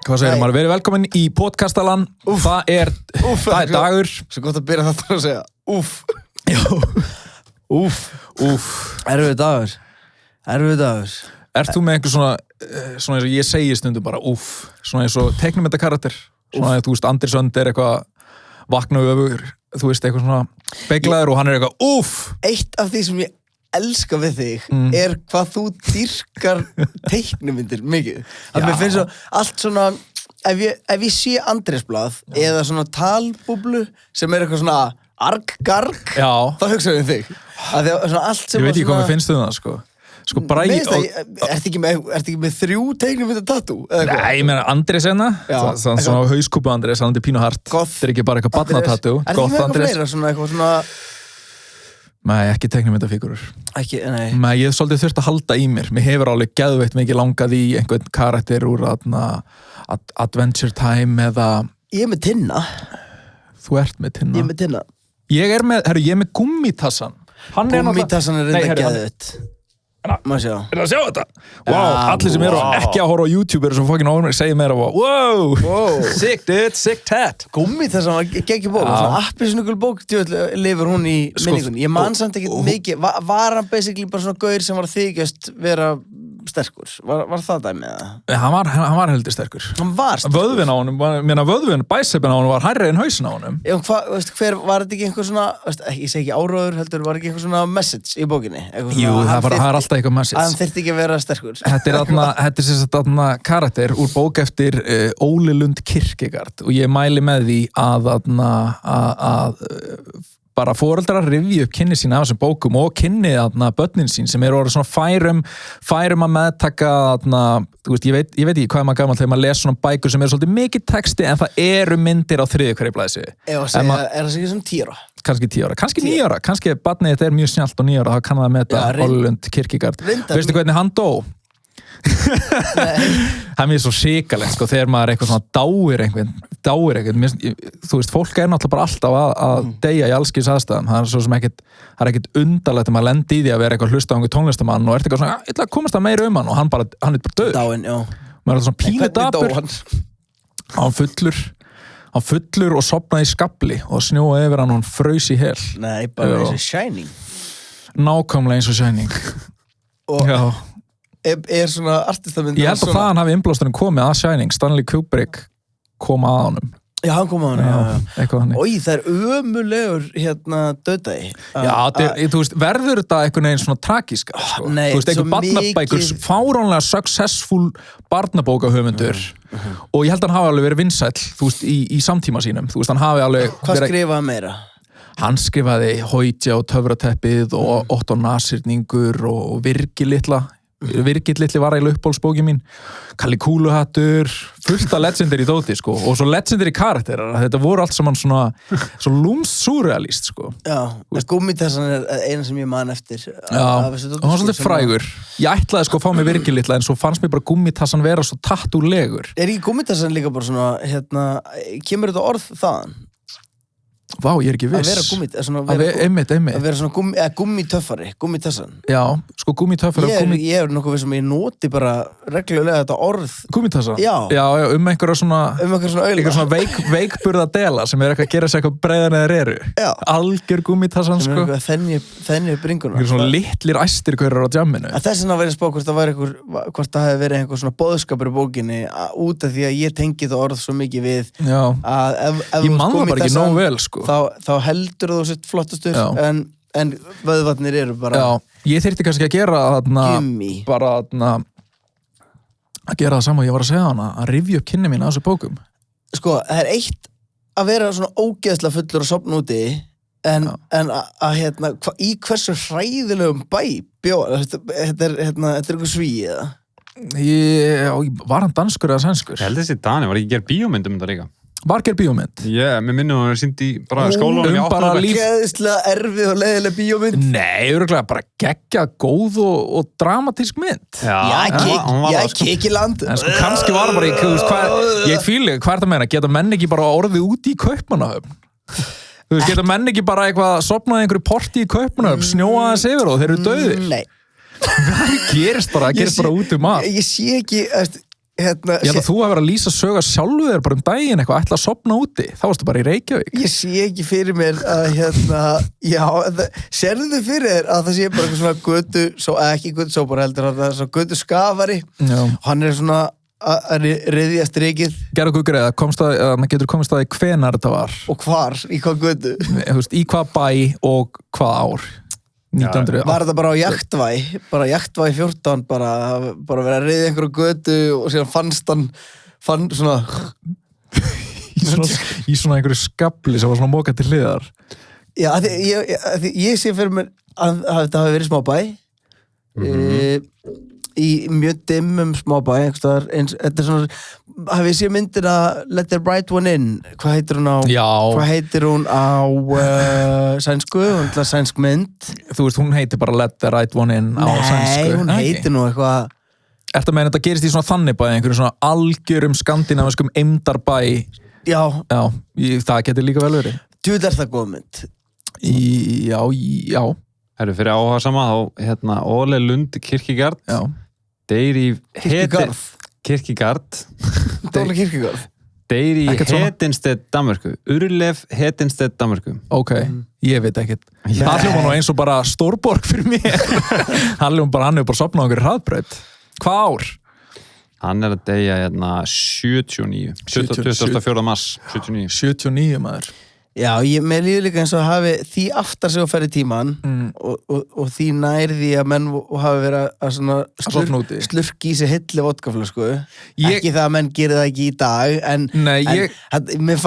Hvað segir maður? Verið velkomin í podcastalan. Það er dagur. Svo gott að byrja þetta að segja. Erfiður dagur. Ert þú með einhver svona eins og ég segi stundum bara svona eins og teiknumynda karakter. Svona þú veist, Andri Sönd er eitthvað vakna öfur, þú veist, eitthvað svona beglaður og hann er eitthvað Eitt af því sem ég elska við þig er hvað þú dýrkar teiknumyndir mikið. Að mér finnst svo allt svona, ef ég sé Andrésblað eða svona talbúblu sem er eitthvað svona arg-garg, þá hugsaðu um þig. Að því að svona allt sem ég veit ekki hvað mér finnst um það, sko Bragi Ertu ekki með 3 teiknumynda tattoo? Nei, ég meina Andrés hérna það er svona hauskúpu Andrés, hann er pínu hart þetta er ekki bara eitthvað barnatattoo Er það með eitthvað fleira svona eitthvað svona Nei, ekki teiknumyndafígurur Nei, ég hef svolítið þurft að halda í mér hefur alveg geðveitt mikið langað í einhvern karakter úr Adventure Time eða Ég er með Tinna Þú ert með Tinna Ég er með Tinna Ég er með Gummitassan Gummitassan er reynda geðveitt Má sjá Er það að sjá þetta? Allir sem eru ekki að horfa á YouTube eru sem fucking ónur segja meira wow, sick dude, sick tat Gummitassan var geggjur bók svona appisnugul bók, lifir hún í minningunni Ég man samt ekki mikið Var hann basically bara svona gaur sem var að þykjast vera sterkur? Var það dæmið það? Hann var heldur sterkur Hann var sterkur Vöðvin á honum, bæsepin á honum var hærri en hausin á honum Hver var þetta ekki einhver svona ég segi ekki áróður heldur, var ekki einhver svona message í bókinni? Jú, það er alltaf eitthvað message Hann þyrfti ekki að vera sterkur Þetta er þarna karakter úr bók eftir Óli Lund Kierkegaard og ég mæli með því að bara foreldrar rifja upp kynni sín af þessum bókum og kynni börnin sín sem eru orðið svona færum að meðtaka þú veist, ég veit ekki hvað maður gamall þegar maður les svona bækur sem eru svolítið mikið texti en það eru myndir á 3. hverju blaðsíðu. Er það ekki svona 10 ára? Kannski 10 ára, kannski 9 ára, kannski barnið þetta er mjög snjallt og 9 ára, þá kann það að meta Óli Lund Kierkegaard. Veistu hvernig hann dó? Það er mjög svo sikalegt þegar maður eitthvað svona dáir einhvern þú veist, fólk er náttúrulega bara alltaf að deyja í allskins aðstæðum það er svo sem ekkert undarlegt að maður lendi í því að vera eitthvað hlusta á einhver tónlistamann og ert eitthvað svona, ég ætla að komast það meira hann og hann er bara döður dáinn, já maður er svona pínu dapur hann fullur og sofnaði í skafli og snjóaði yfir hann og hann fraus í hel Nei, bara eins og Shining nákvæmlega eins og Shining já er svona artistamynd Ég held að það hann hafi innblásturinn komið að Shining Stanley Kubrick kom að honum Já, hann kom að honum Ói, það er ömulegur döðdagi þú veist, verður þetta einhvern veginn svona tragíska Nei, þú veist, einhver barnabækur fáránlega successful barnabókahöfundur og ég held að hann hafi alveg verið vinsæll þú veist, í samtíma sínum þú veist, hann hafi alveg Hvað skrifaði hann meira? Hann skrifaði Hoytja og Töfrateppið og Otto Nasirningur og Virgil litli var eiginlega uppbólsbókin mín Kalli Kúluhattur fullt af legendary dóti og svo legendary karakterar þetta voru allt saman svona svo lúmst surrealist Já, Gummitassan er eina sem ég man eftir og hann var svolítið frægur ég ætlaði að fá mig Virgil litla en svo fannst mér bara Gummitassan vera svo tattúlegur Er ekki Gummitassan líka bara svona kemur þetta orð þaðan? Vá, ég er ekki viss. Að vera svona gummitöffari, Gummitassan. Já, sko gummitöffari og Ég er nokkuð við sem ég noti bara reglulega þetta orð. Gummitassa? Já, einhverja svona veikburða dela sem er eitthvað að gera sér eitthvað breiðan eða eru. Já. Algjör Gummitassan, sko. Sem er eitthvað þenni upp bringuna. Eitthvað svona litlir æstir hverjar á djamminu. Þess vegna verið spá hvort það hefði verið einhver svona boðskapur í bókinni út af því að ég tengi það orð svo mikið við að ef ég man það bara ekki nóg vel, sko. Þá heldur þú sitt flottastur en vöðvarnir eru bara ég þyrfti kannski að gera bara að gera það sama ég var að segja hana að rifja upp kynni mín á þessu bókum sko, það er eitt að vera svona ógeðslega fullur og sofna úti en að í hversu hræðilegum bæ bjóða þetta er eitthvað svíi eða var hann danskur eða sænskur? Ég held þessi Dani, var ekki gerð bíómynd þetta líka? Var gerð bíómynd? Mér minnum að það er sýnd í bara skólanum í 8. bekk. Geðslega erfið og leiðileg bíómynd. Nei, örugglega bara geggja góð og dramatísk mynd. Já, Kikiland. En sko kannski var bara ég fíli, hvað er það meina? Geta menn ekki bara orðið úti í Kaupmannahöfn? Þú veist, geta menn ekki bara eitthvað sofnað einhverju porti í Kaupmannahöfn, snjóa aðeins yfir og þeir eru dauðir? Nei. Það gerist bara út allt. Ég sé ekki, hérna, Ég held að þú hafi verið að lýsa söga sjálfu þér bara daginn eitthvað, ætla að sopna úti þá varstu bara í Reykjavík ég sé ekki fyrir mér að sérðu fyrir þér að það sé bara eitthvað svona götu, ekki götu sópar heldur, það er svona götu skafari og hann svona að riðja strikið. Gerðu okkur greið að getur komist að því hvenar þetta var og hvar, í hvað götu í hvað bæ og hvað ár 1900. Var þetta bara á Jaktvæ 14 bara verið að riðja einhverju götu og síðan fann svona í svona einhverju skabli sem var svona mókað til hliðar. Já, ég sé fyrir mér að þetta hafi verið smá bæ í mjög dimmum smábæ einhverstaðar, þetta er svona hafið ég séð myndina Let the Right One In hvað heitir hún á sænsku, hún er sænsk mynd þú veist, hún heitir bara Let the Right One In á sænsku. Nei, hún heitir nú eitthvað Ertu að meina þetta gerist í svona þannig bæ einhverjum svona algjörum skandinaviskum eymdarbæ það getur líka vel verið. Djúvill er það góð mynd. Já Það eru fyrir áhuga sama þá Ole Lund Kirkegård deyr í Kirkegård Dóli Kirkegård deyr í Hedenstedt, Danmörku Urlef Hedenstedt, Danmörku. Ok, ég veit ekkert það hljóma nú eins og bara stórborg fyrir mér hann hefur bara sopnað okkur hraðbraut. Hvað ár? Hann að deyja 79 24. mars 79 maður. Já, mér líður líka eins og hafi því aftar sig að ferja í tíman og því nærði að menn hafi verið að slurki í sig hilli vodkaflösku. Ekki það að menn gerir það ekki í dag, en ef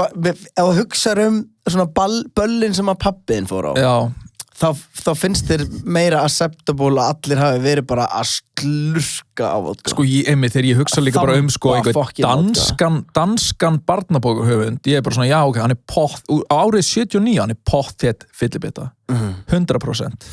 þú hugsar svona böllin sem að pabbiðin fór á, þá finnst þér meira acceptable að allir hafi verið bara að slurka á vodka. Sko, þegar ég hugsa líka bara einhver danskan barnabókuhöfund, ég bara svona, ok, hann árið 79, hann pottþétt fyllibita. 100%.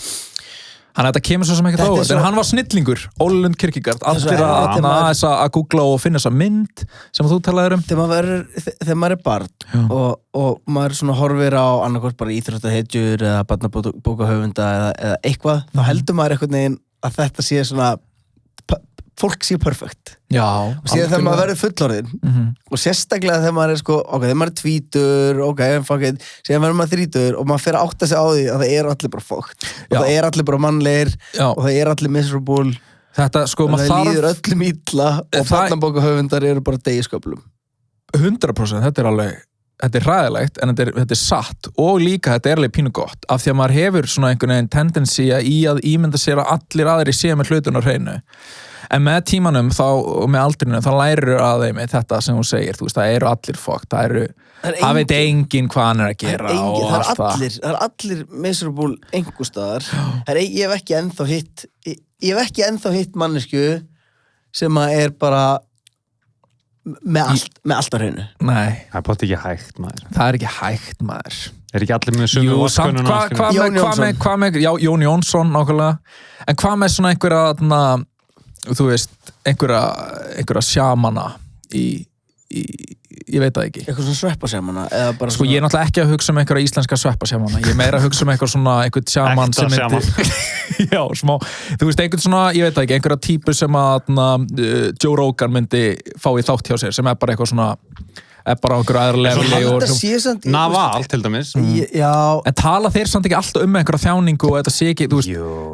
Hann þetta kemur svo sem ekki þá, en hann var snillingur, Ole Lund Kirkegård, allir að googla og finna þessa mynd sem þú talaðir Þegar maður er barn og maður svona horfir á annarkvort bara íþróttahetjur eða barnabókahöfunda eða eitthvað, þá heldur maður einhvern veginn að þetta sé svona fólk sé perfekt. Já. Og síðan þegar maður verður fullorðinn og sérstaklega þegar maður er þegar maður er tvítur, síðan verður maður þrítur og maður fer að átta sig á því að það er allir bara fókt og það er allir bara mannlegir og það er allir miserable. Þetta það líður öllum illa og barnabókahöfundar eru bara degisköplum. 100%, þetta er hræðilegt en þetta er satt og líka þetta er alveg pínu gott af því að maður hefur svona einhvern veginn tendency í að ímynda sér að allir aðrir séu með hlutun á hreinu. En með tímanum og með aldrinum þá lærir að þeim þetta sem hún segir, þú veist, það eru allir fokk, það veit enginn hvað hann er að gera og allt það. Það er allir miserable einhver staðar. Ég hef ekki ennþá hitt mannesku sem að er bara með allt á hreinu. Nei. Það er bara ekki hægt, maður. Það er ekki hægt, maður. Er ekki allir með sömu vatnskönnuna? Hvað með Jón Jónsson nákvæmlega, en hvað með svona einhverja þú veist, einhverja sjámana ég veit það ekki. Eitthvað svona sveppasjámana? Sko, ég er náttúrulega ekki að hugsa einhverja íslenska sveppasjámana. Ég er meira að hugsa einhvern sjáman sem já, smá. Þú veist, einhvern svona, ég veit það ekki, einhverja típu sem að Joe Rogan myndi fá í þátt hjá sér, sem er bara eitthvað svona bara á einhverju aðra leveli Naval til dæmis en tala þeir samt ekki alltaf einhverja þjáningu og þetta sé ekki, þú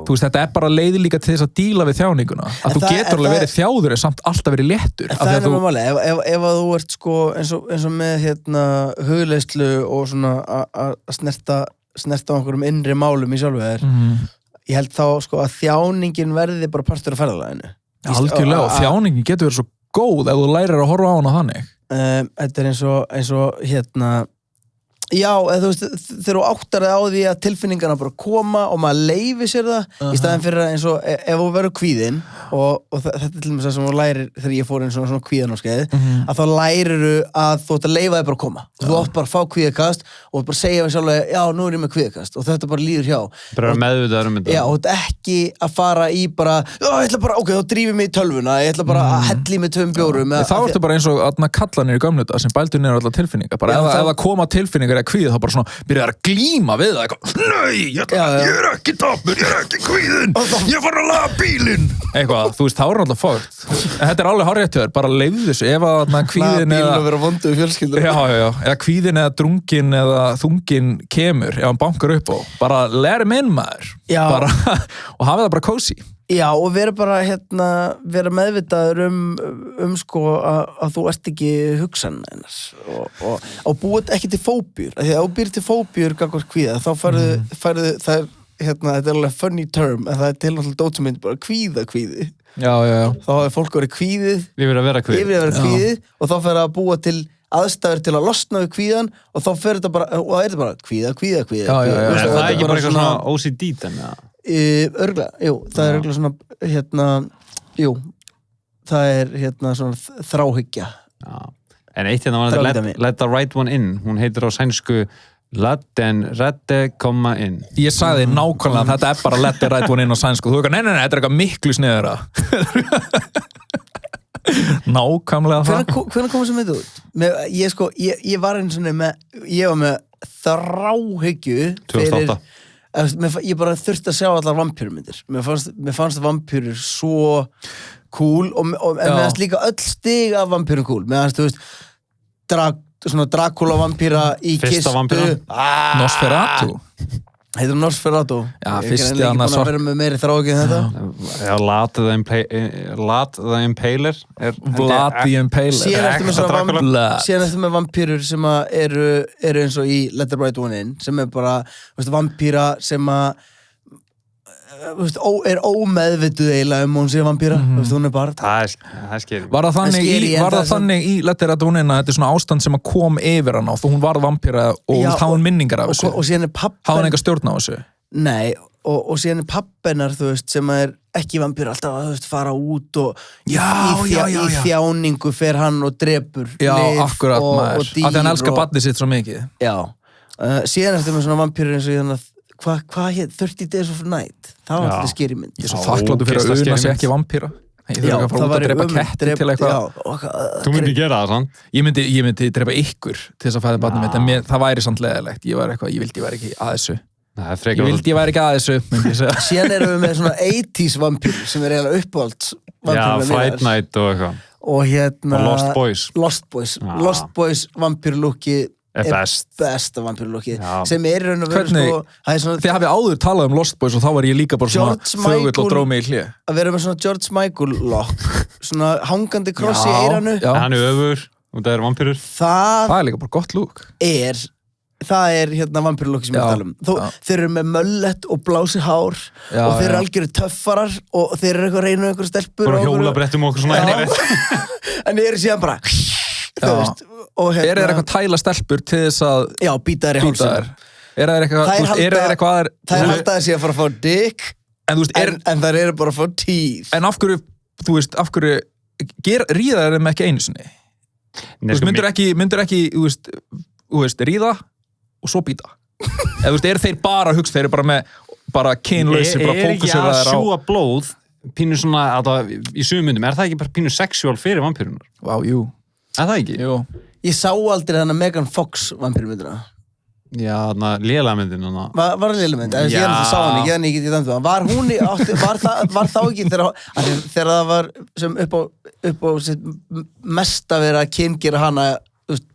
veist þetta er bara leiði líka til þess að díla við þjáninguna að þú getur alveg verið þjáður en samt alltaf verið léttur það er náttúrulega máli, ef að þú ert sko eins og með hugleiðslu og svona að snerta á einhverjum innri málum í sjálfu þér ég held þá sko að þjáningin verði bara partur af ferðalaginu algjörlega og þjáningin getur verið svo góð ef þú lærir að horfa á hana þannig þetta er eins og já, þú veist, þegar þú áttar þig á því að tilfinningarna bara koma og maður leyfir sér það í staðin fyrir eins og ef þú verður kvíðinn og þetta er til dæmis það sem þú lærir þegar ég fór einn svona kvíðanámskeið að þá lærirðu að þú átt að leyfa þig bara að koma þú átt bara að fá kvíðakast og bara segja við sjálf já, nú er ég með kvíðakast og þetta bara líður hjá bara meðvitaður þetta já, og þetta ekki að fara í bara ég ætla bara, ok, þá drífi mig í tölvuna ég ætla bara að helli mig 2 bjórum þá ertu bara eins og kallanir í gömlu daga sem bældu niður allar tilfinningar bara ef það koma tilfinningar byrjaði kvíðið þá bara svona byrjaði að glíma við það eitthvað, nei, ég er ekki tapur, ég er ekki kvíðin ég fara að laga bílinn eitthvað, þú veist, þá er náttúrulega fórt en þetta er alveg hárréttur, bara leifðu þessu ef að kvíðin eða kvíðin eða drungin eða þungin kemur, ef hann bankar upp á bara læri minn maður bara, og hafa það bara kósi. Já, og vera bara vera meðvitaður sko að þú ert ekki hugsan hennar og búið ekki til fóbíur, af því að þú býr til fóbíur gagnvart kvíða, þá færðu það er, þetta er alveg funny term en það er til náttúrulega dótsmynd bara kvíði já. Þá er fólk verið kvíðið yfir að vera kvíðið og þá fer að búa til aðstæður til að losna við kvíðan og þá fer þetta bara, og það er þetta bara kvíða það er ekki bara eitthvað svona OCD þannig að örglega, jú, það er örglega svona jú, það er svona þráhyggja en eitt var let the right one in, hún heitir á sænsku let den rette koma in ég sagði nákvæmlega að þetta er bara let the right one in á sænsku, þú veist, nei, þetta er eitthvað miklu sniðara nákvæmlega það hvernig kom sem þetta út? Ég var eins og ég var með þráhyggju 2008 ég bara þurfti að sjá allar vampírumyndir mér fannst vampírur svo cool en mér fannst líka öll stig af vampírum cool mér fannst, þú veist, svona Dracula vampíra í fyrsta vampíra Nosferatu heitir Nosferatu fyrsti ég er ekki búin að vera með meiri þráhyggju en þetta Vlad the Impaler Vlad the Impaler síðan eftir með vampírur sem eru eins og í Let the Right One In sem er bara, veist, vampíra sem er ómeðvituð eiginlega hún sé vampíra, hún er bara það er skeri var það þannig í Let the Right One In að þetta er svona ástand sem kom yfir hana og hún var vampíra og þá hún minningar af þessu og síðan er pappin hafði hann eitthvað stjórn á þessu nei, og síðan er pappinar, þú veist, sem er ekki vampíra alltaf að, þú veist, fara út og í þjáningu fer hann og drepur akkurat maður, af því hann elskar barnið sitt svo mikið síðan eftir með svona vampírur eins og ég þannig að hvað hétt 30 Days of Night það var alltaf skeri mynd ég er svo þakkláttur fyrir að una sig ekki vampíra ég þurfa ekki að fara út að drepa ketti til eitthvað þú myndi gera það sann ég myndi drepa ykkur til þess að fæða barnið mitt en það væri samt leðilegt ég vildi ég væri ekki að þessu ég vildi ég væri ekki að þessu síðan erum við með svona 80s vampír sem er eiginlega uppáhalds Fright Night og eitthvað og Lost Boys vampírlúki er besta vampírlúki sem er raun og veru þið hafið áður talað um Lost Boys og þá var ég líka bara svona þögull og dró mig í hlið að vera með svona George Michael lock svona hangandi kross í eiranu hann er öfur og það er vampírur það er líka bara gott lúk það er vampírlúki sem ég tala um þeir eru með möllett og blási hár og þeir eru algjöru töffarar og þeir eru eitthvað reynu einhver stelpur og hjólabrettum og okkur svona en þeir eru síðan bara þú veist er það eitthvað tæla stelpur til þess að býta þær í hálsum er það eitthvað þær halda þessi að fara að fá dick en þær eru bara að fá teeth en af hverju ríða þeim ekki einu sinni myndur ekki ríða og svo býta eða þeir bara hugsa þeir eru bara með kynlausi bara fókusir að sjúga blóð pínu svona í sumundum er það ekki bara pínu sexual fyrir vampírunar jú er það ekki? Jú. Ég sá aldrei þannig Megan Fox vampírmyndina. Já, lélega myndin. Var það lélega mynd? Ég sá hann ekki, ég get dæmt það. Var hún var þá ekki þegar það var sem upp á sitt mest að vera að kyngera hana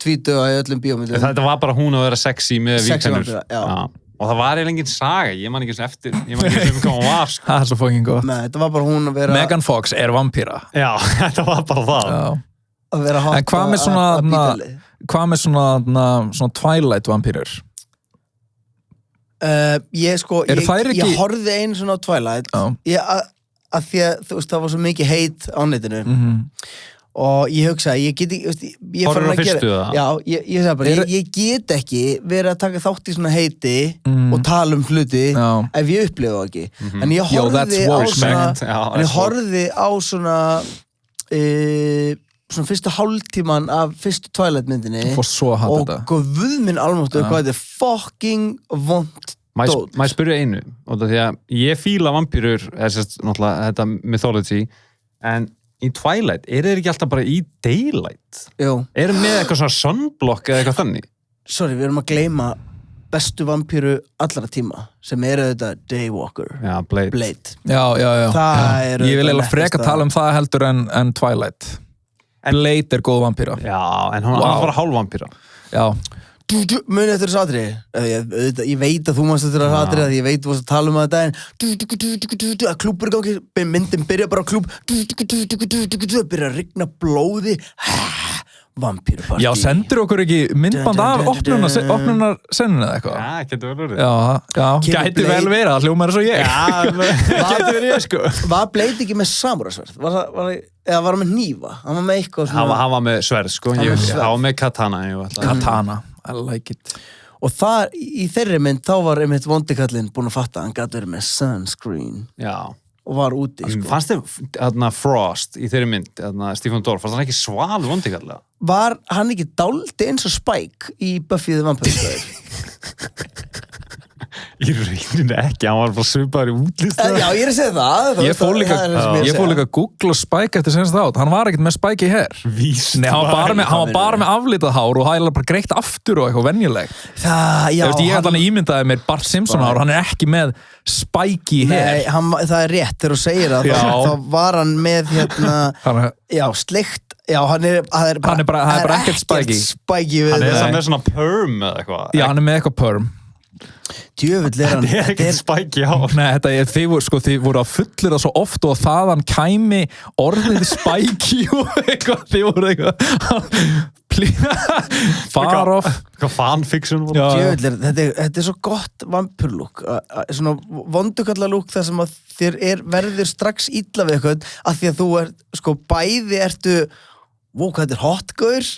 tvítuga í öllum bíómyndum. Þetta var bara hún að vera sexy með víkennur. Já. Og það var eiginlega engin saga, ég man ekki eftir, ég man ekki hvað hún var. Það er svo fucking gott. Nei, þetta var bara hún að vera... Megan Fox er vampíra. Já, þetta var bara það. Já. En hvað með svona Twilight vampýrur? Ég horfði einu svona á Twilight að því að þú veist það var svo mikið hate á netinu og ég hugsaði ég get ekki verið að taka þátt í svona heiti og tala um hluti ef ég upplifa það ekki en ég horfði á svona svona fyrstu hálftíman af fyrstu Twilight myndinni og guð minn almáttu hvað þetta er fucking vont dót. Má ég spyrja einu því að ég fíla vampírur náttúrulega þetta mythology en í Twilight þeir ekki alltaf bara í daylight? Jú. Með eitthvað svona sunblock eða eitthvað þannig? sorry, við erum að gleyma bestu vampíru allra tíma sem þetta Daywalker Já, Blade Já. Það Ég vil eiginlega freka tala um það heldur en Twilight Blade góð vampíra Já, en hún var bara hálfvampíra Já Muni eftir þessu atriði ég veit að þú manst eftir þessu atriði að ég veit þú varst að tala um það daginn að klúbbur gangi, myndin byrja bara á klúbb byrja að rigna blóði vampírupartí Já, sendur okkur ekki myndband af opnunar senninu eða eitthvað Já, getur vel verið Já, gæti vel verið, það hljómar eins og ég Getur verið ég sko Var Blade ekki með samúrasverð? Eða var hann með hnífa? Hann var með eitthvað svona Hann var með sverð sko, hann var með katana Katana, I like it Og þar, í þeirri mynd, þá var einmitt vondikallinn búinn að fatta að hann gat verið með sunscreen Já og var úti sko. Fannst þið Frost í þeirri mynd Stephen Dorff, fannst hann ekki sval vondikallega? Var hann ekki dálítið eins og Spike í Buffy the Vampire Slayer? Í rauninni ekki, hann var bara svipaður í útlist Já, ég er að segja það Ég fór líka að googla Spike eftir senast át hann var ekkert með Spike í hair Víst Nei, hann var bara með aflitað hár og það er bara greitt aftur og eitthvað venjulegt Ég ætla að ímyndaði mér Bart Simpson hár hann er ekki með Spike í hair Nei, það er rétt þegar þú segir það þá var hann með já, sleikt Já, hann er bara ekkert Spike Hann er með svona perm eða eitthvað Já, hann er með eitthvað perm Djöfull er hann Þetta er ekkert Spike í hár Nei, þið voru að fullir það svo oft og þaðan kæmi orðið Spike og eitthvað, þið voru eitthvað far off Eitthvað fanfiction Djöfull er, þetta er svo gott vampurlúk svona vondukallalúk þar sem að þér verður strax illa við eitthvað af því að þú sko bæði ertu hvað þetta er hotgaur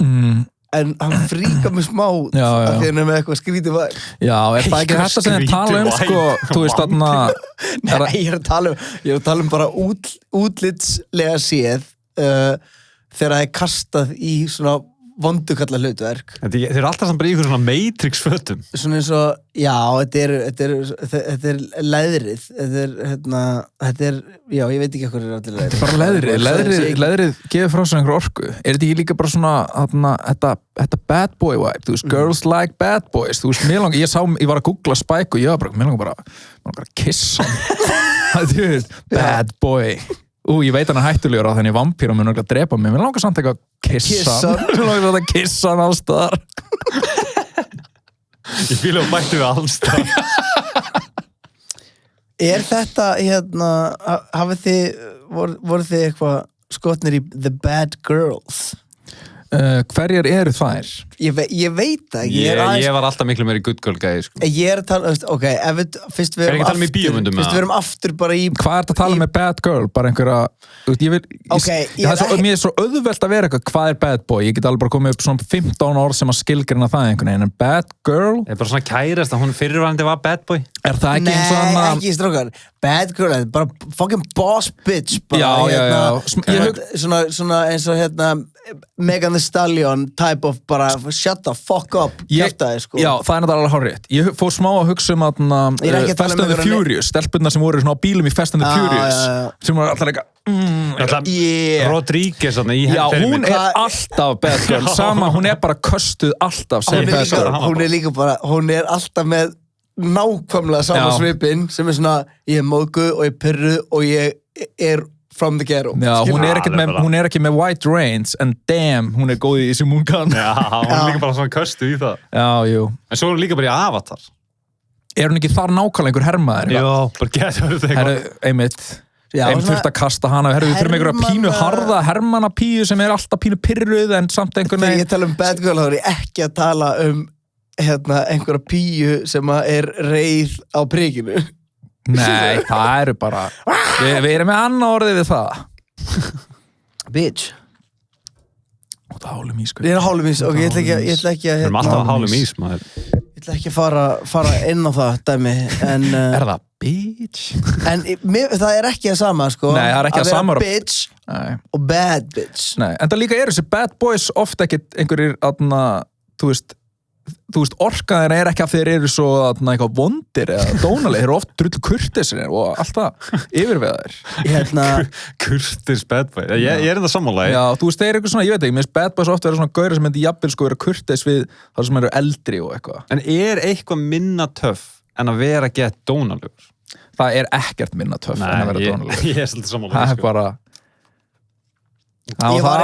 en hann fríkar mig smá af því að hann er með eitthvað skrítið væg Já, er það ekki þetta sem þið tala um sko, þú veist þarna Nei, ég er að tala um bara útlitslega séð þegar það er kastað í svona vondukalla hlutverk Þeir eru alltaf samt bara í ykkur svona Matrix fötum Svona eins og, já, þetta er leðrið þetta er, já, ég veit ekki hvað er allir leðrið Bara leðrið gefur frá sér einhver orku Er þetta ekki líka bara svona þetta bad boy vibe, þú veist, girls like bad boys þú veist, ég var að googla Spike og ég var bara, mér langar bara að kissa þú veist, bad boy ég veit hann er hættulegur á þenni vampír og mun að drepa mig, mér langar samt eitthvað að kissa mér langar að kissa hann allstaðar Ég fíla að bættu við allstaðar Er þetta, hafið þið voru þið eitthvað skotnir í The Bad Girls? Hverjar eru þær? Ég veit það ekki Ég var alltaf miklu meiri good girl gæði sko. Ég er að tala, ok, fyrst við erum aftur bara í Hvað er þetta að tala með bad girl? Bara einhverja Mér er svo auðvelt að vera eitthvað hvað er bad boy? Ég get alveg bara komið upp svona 15 orð sem að skilgrina það einhvern veginn en bad girl? Það er bara svona kærast að hún fyrirvændi var bad boy Er það ekki eins og Nei, ekki strókar Bad girl, bara fucking boss bitch bara, svona eins og Megan Thee Stallion type of bara shut the fuck up kjaftaði sko Já, það er náttúrulega alveg hárrétt Ég fór smá að hugsa um Fast and the Furious stelpunnar sem voru svona á bílum í Fast and the Furious sem voru alltaf eitthvað Rodríguez Já, hún er alltaf bad girl sama, hún er bara köstuð alltaf hún er líka bara, hún er alltaf með nákvæmlega sama svipinn sem er svona, ég er móðguð og ég er pyrruð og ég er from the ghetto Já, hún er ekki með white reins en damn, hún er góð í sem hún kann Já, hún er líka bara svona köstuð í það Já, jú En svo er hún líka bara í Avatar Er hún ekki þar nákvæmlega einhver hermaður? Já, bara getur þetta einmitt þurft að kasta hana við þurfum einhverja pínu harða hermannapíu sem er alltaf pínu pyrruð en samt einhvern veginn Þegar ég tala um bad girl þá er ég ekki að tala um einhverja píu sem er reið á prikinu Nei, það eru bara við erum með annað orðið við það Bitch Það er hálum ís Ég er hálum ís, ok, ég ætla ekki að Við erum alltaf hálum ís, maður Ég ætla ekki að fara inn á það dæmi en Er það bitch? En það er ekki það sama, sko Nei, það er ekki það sama Að vera bitch og bad bitch Nei, en það líka eru þessi bad boys ofta ekkert einhverjir, þú veist þú veist, orka þeirra ekki að þeir eru svo eitthvað vondir eða dónalegir, þeir eru oft drull kurteisir og alltaf yfirvegaðir. Kurteis bad boy. Ég það sammála. Já, þú veist, þeir eru eitthvað svona, ég veit ekki, mér finnst bad boys oft vera svona gaurar sem myndi jafnvel sko vera kurteis við þar sem eru eldri og eitthvað. En eitthvað minna töff en að vera gett dónalegur? Það ekkert minna töff en að vera dónalegur. Ég svolítið sammála. Það bara... Ég er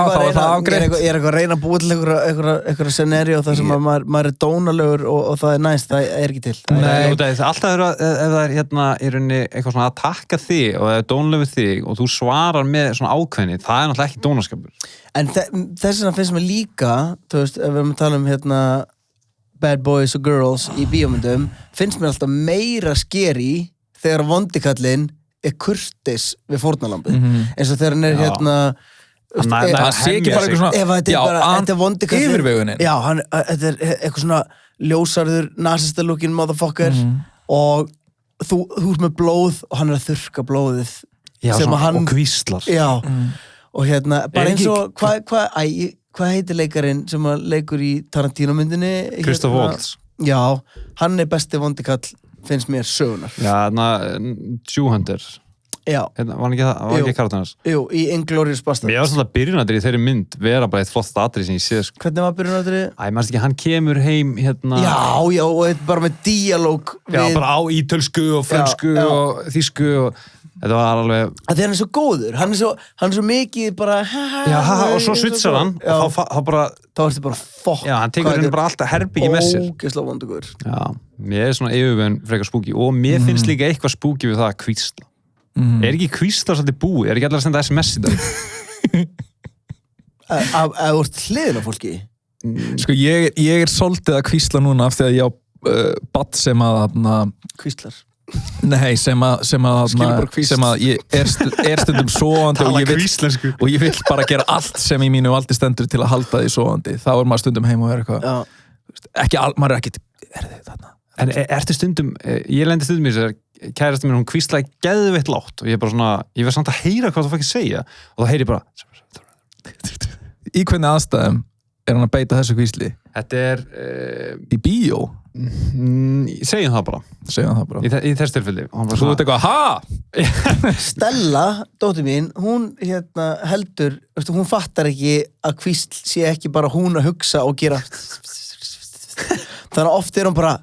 eitthvað að reyna að búa til eitthvað scenario þar sem maður dónalegur og það næst, það ekki til. Nei, alltaf ef það í rauninni eitthvað svona að takka þig og eða dónalegur þig og þú svarar með svona ákveðni, það náttúrulega ekki dónaskapur. En þess vegna finnst mér líka, þú veist, ef við erum að tala um bad boys og girls í bíómyndum, finnst mér alltaf meira scary þegar vondikallinn kurteis við fórnarlambið. Eins og þegar hann það sé ekki bara eitthvað svona þetta er vondikallinn yfirvegunin. Já, þetta er eitthvað svona ljósarður narcissista-looking motherfucker og þú ert með blóð og hann er að þurrka blóðið og kvíslar. Já, og bara eins og hvað heitir leikarinn sem leikur í Tarantino-myndinni? Christoph Waltz. Já, hann er besti vondikall, finnst mér sögunar. Já, Sjúhundur. Já. Var ekki karakterinn hans? Jú, í Inglourious Basterds. Mér var svona byrjunadrið í þeirri mynd vera bara eitt flott atrið sem ég sé sko. Hvernig var byrjunadrið? Maður ekki, hann kemur heim Já, og bara með díalóg Já, bara á ítölsku og frönsku og þýsku og þetta var alveg Þegar hann er svo góður, hann er svo mikið bara og svo svitsar hann og þá bara þá ertu bara fokk Já, hann tekur henni bara alltaf herbyggi með sér ógeðslega vondugur. Já, mér er svona yfirveginn frekar spooky og mér finnst líka eitthvað spooky við það að kvísla ekki kvísla svolítið búið? Ekki allir að senda SMS í dag? Að þú ert hliðin á fólki? Sko, ég er svolítið að kvísla núna af því að ég á badd sem að Kvíslar? Nei, sem að ég er stundum sofandi og ég vill bara gera allt sem í mínu valdi stendur til að halda því sofandi. Þá er maður stundum heim og er eitthvað maður er ekkert þarna. En ertu stundum, ég lendi stundum í þessu kærastan mér, hún kvíslaði geðveitt lágt og ég bara svona, ég verð samt að heyra hvað þú fækir segja og þá heyri ég bara Í hvernig aðstæðum er hann að beita þessu kvísli? Þetta er í bíó? Segjum það bara í þess tilfelli Þú veit eitthvað, ha? Stella, dóttir mín, hún heldur, hún fattar ekki að kvísl sé ekki bara hún að hugsa og gera þannig að oft er hún bara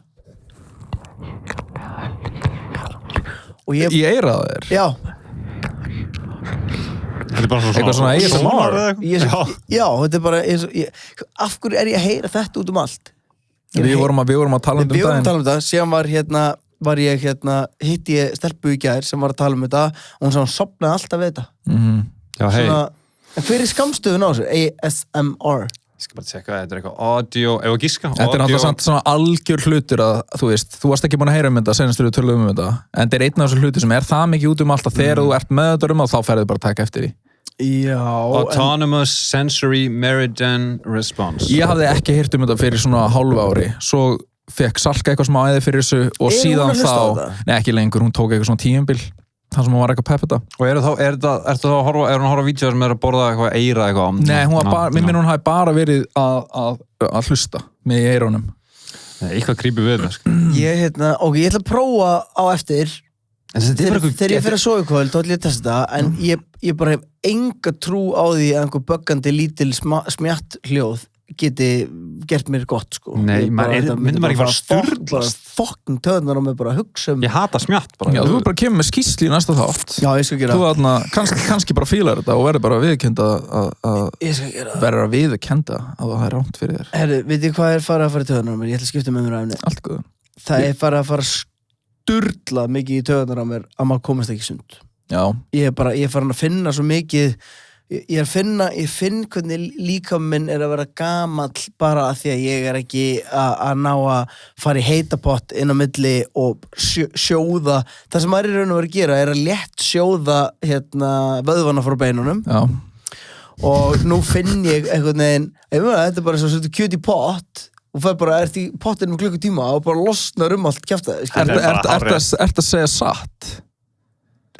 og ég eira það þér? Já. Þetta er bara eitthvað svona ASMR? Já, þetta er bara af hverju er ég að heyra þetta út um allt? Við vorum að tala um þetta. Við vorum að tala um þetta, síðan hitti ég stelpu í gær sem var að tala um þetta og hún sofnaði alltaf við þetta. Já, hei. En hver er skammstöðun á þessu? ASMR? Ég skal bara tjekka, þetta er eitthvað audio, ef að giska. Þetta er náttúrulega svona algjör hlutur að, þú veist, þú varst ekki búin að heyra um þetta, senast við tölum um þetta, en þetta er einn af þessu hluti sem er það mikið út um allt að þegar þú ert með þetta þá ferðu bara að taka eftir því. Já. Autonomous Sensory Meridian Response. Ég hafði ekki heyrt um þetta fyrir svona hálfu ári, svo fekk Salka eitthvað smá æði fyrir þessu og síðan þá, nei ekki lengur, hún tók eitthvað svona tíumbil. Það sem hún var eitthvað pepp þetta. Og er hún að horfa á vídeóður sem er að borða eitthvað eira eitthvað? Nei, hún hafi bara verið að hlusta með í eirunum. Eitthvað creepy við það, sko. Ég ætla að prófa á eftir. Þegar ég fer að sofa í kvöld, þá ætla ég að testa það, en ég bara hef enga trú á því að einhver böggandi lítil smjatt hljóð geti gert mér gott, sko. Nei, myndi maður ekki fara sturglast. Fokking töðnar á mig bara að hugsa um. Ég hata smjatt bara. Já, þú bara kemur með skýrslu í næsta þátt. Já, ég skal gera það. Þú kannski bara fílar þetta og verður bara að viðurkenda verður að viðurkenda að það er rámt fyrir þér. Herru, veit ég hvað er farið að fara í töðnar á mér? Ég ætla að skipta með mér af henni. Allt góð. Það er farið að fara sturglað mikið í töðnar á mér að maður komast ekki sund. Já. Ég er farin að finna svo mikið. Ég finn hvernig líkaminn er að vera gamall bara að því að ég er ekki að ná að fara í heitapott inn á milli og sjóða. Það sem maður er raun og verið að gera er að létt sjóða vöðvana frá beinunum. Já. Og nú finn ég einhvern veginn, þetta er bara svo setur kjöt í pott og það bara ert í pottinum klukkutíma og bara losnar allt kjaftaði. Ert að segja satt?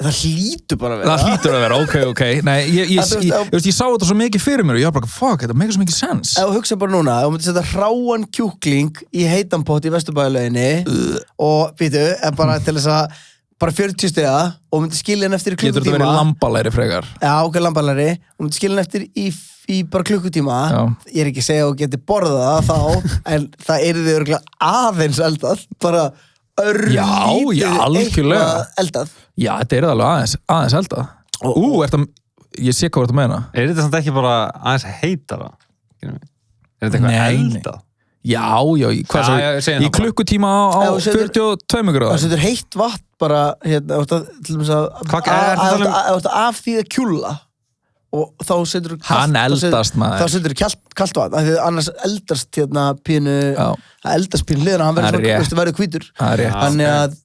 Það hlýtur bara að vera. Það hlýtur að vera, ok. Nei, ég sá þetta svo mikið fyrir mér og ég var bara, fuck, þetta make svo mikið sens. Ef þú hugsa bara núna, ef þú myndir setja hráan kjúkling í heitan pott í Vesturbæjarlauginni og, býtu, bara til þess að bara 40 stiga og myndir skilja hann eftir í klukkutíma. Getur þetta verið lambalæri frekar? Já, ok, lambalæri. Og myndir skilja hann eftir í bara klukkutíma. Já. Ég er ekki að segja að þú getur borðað það þá, en það yrði örugglega aðeins eldað. Bara örlítið algjörlega. Eldað. Já, þetta er alveg aðeins eldað. Ég sé hvað þú meina. Er þetta samt ekki bara aðeins heitara? Er þetta eitthvað eldað? Já, í klukkutíma á 42 gráður. Það setur heitt vatn bara, hérna, til dæmis að af því að kjúla og þá setur hann eldast maður. Þá setur kalt vatn, af því að annars eldast hérna pínu, það eldast pínu hliðina, hann verður hvítur. Þannig að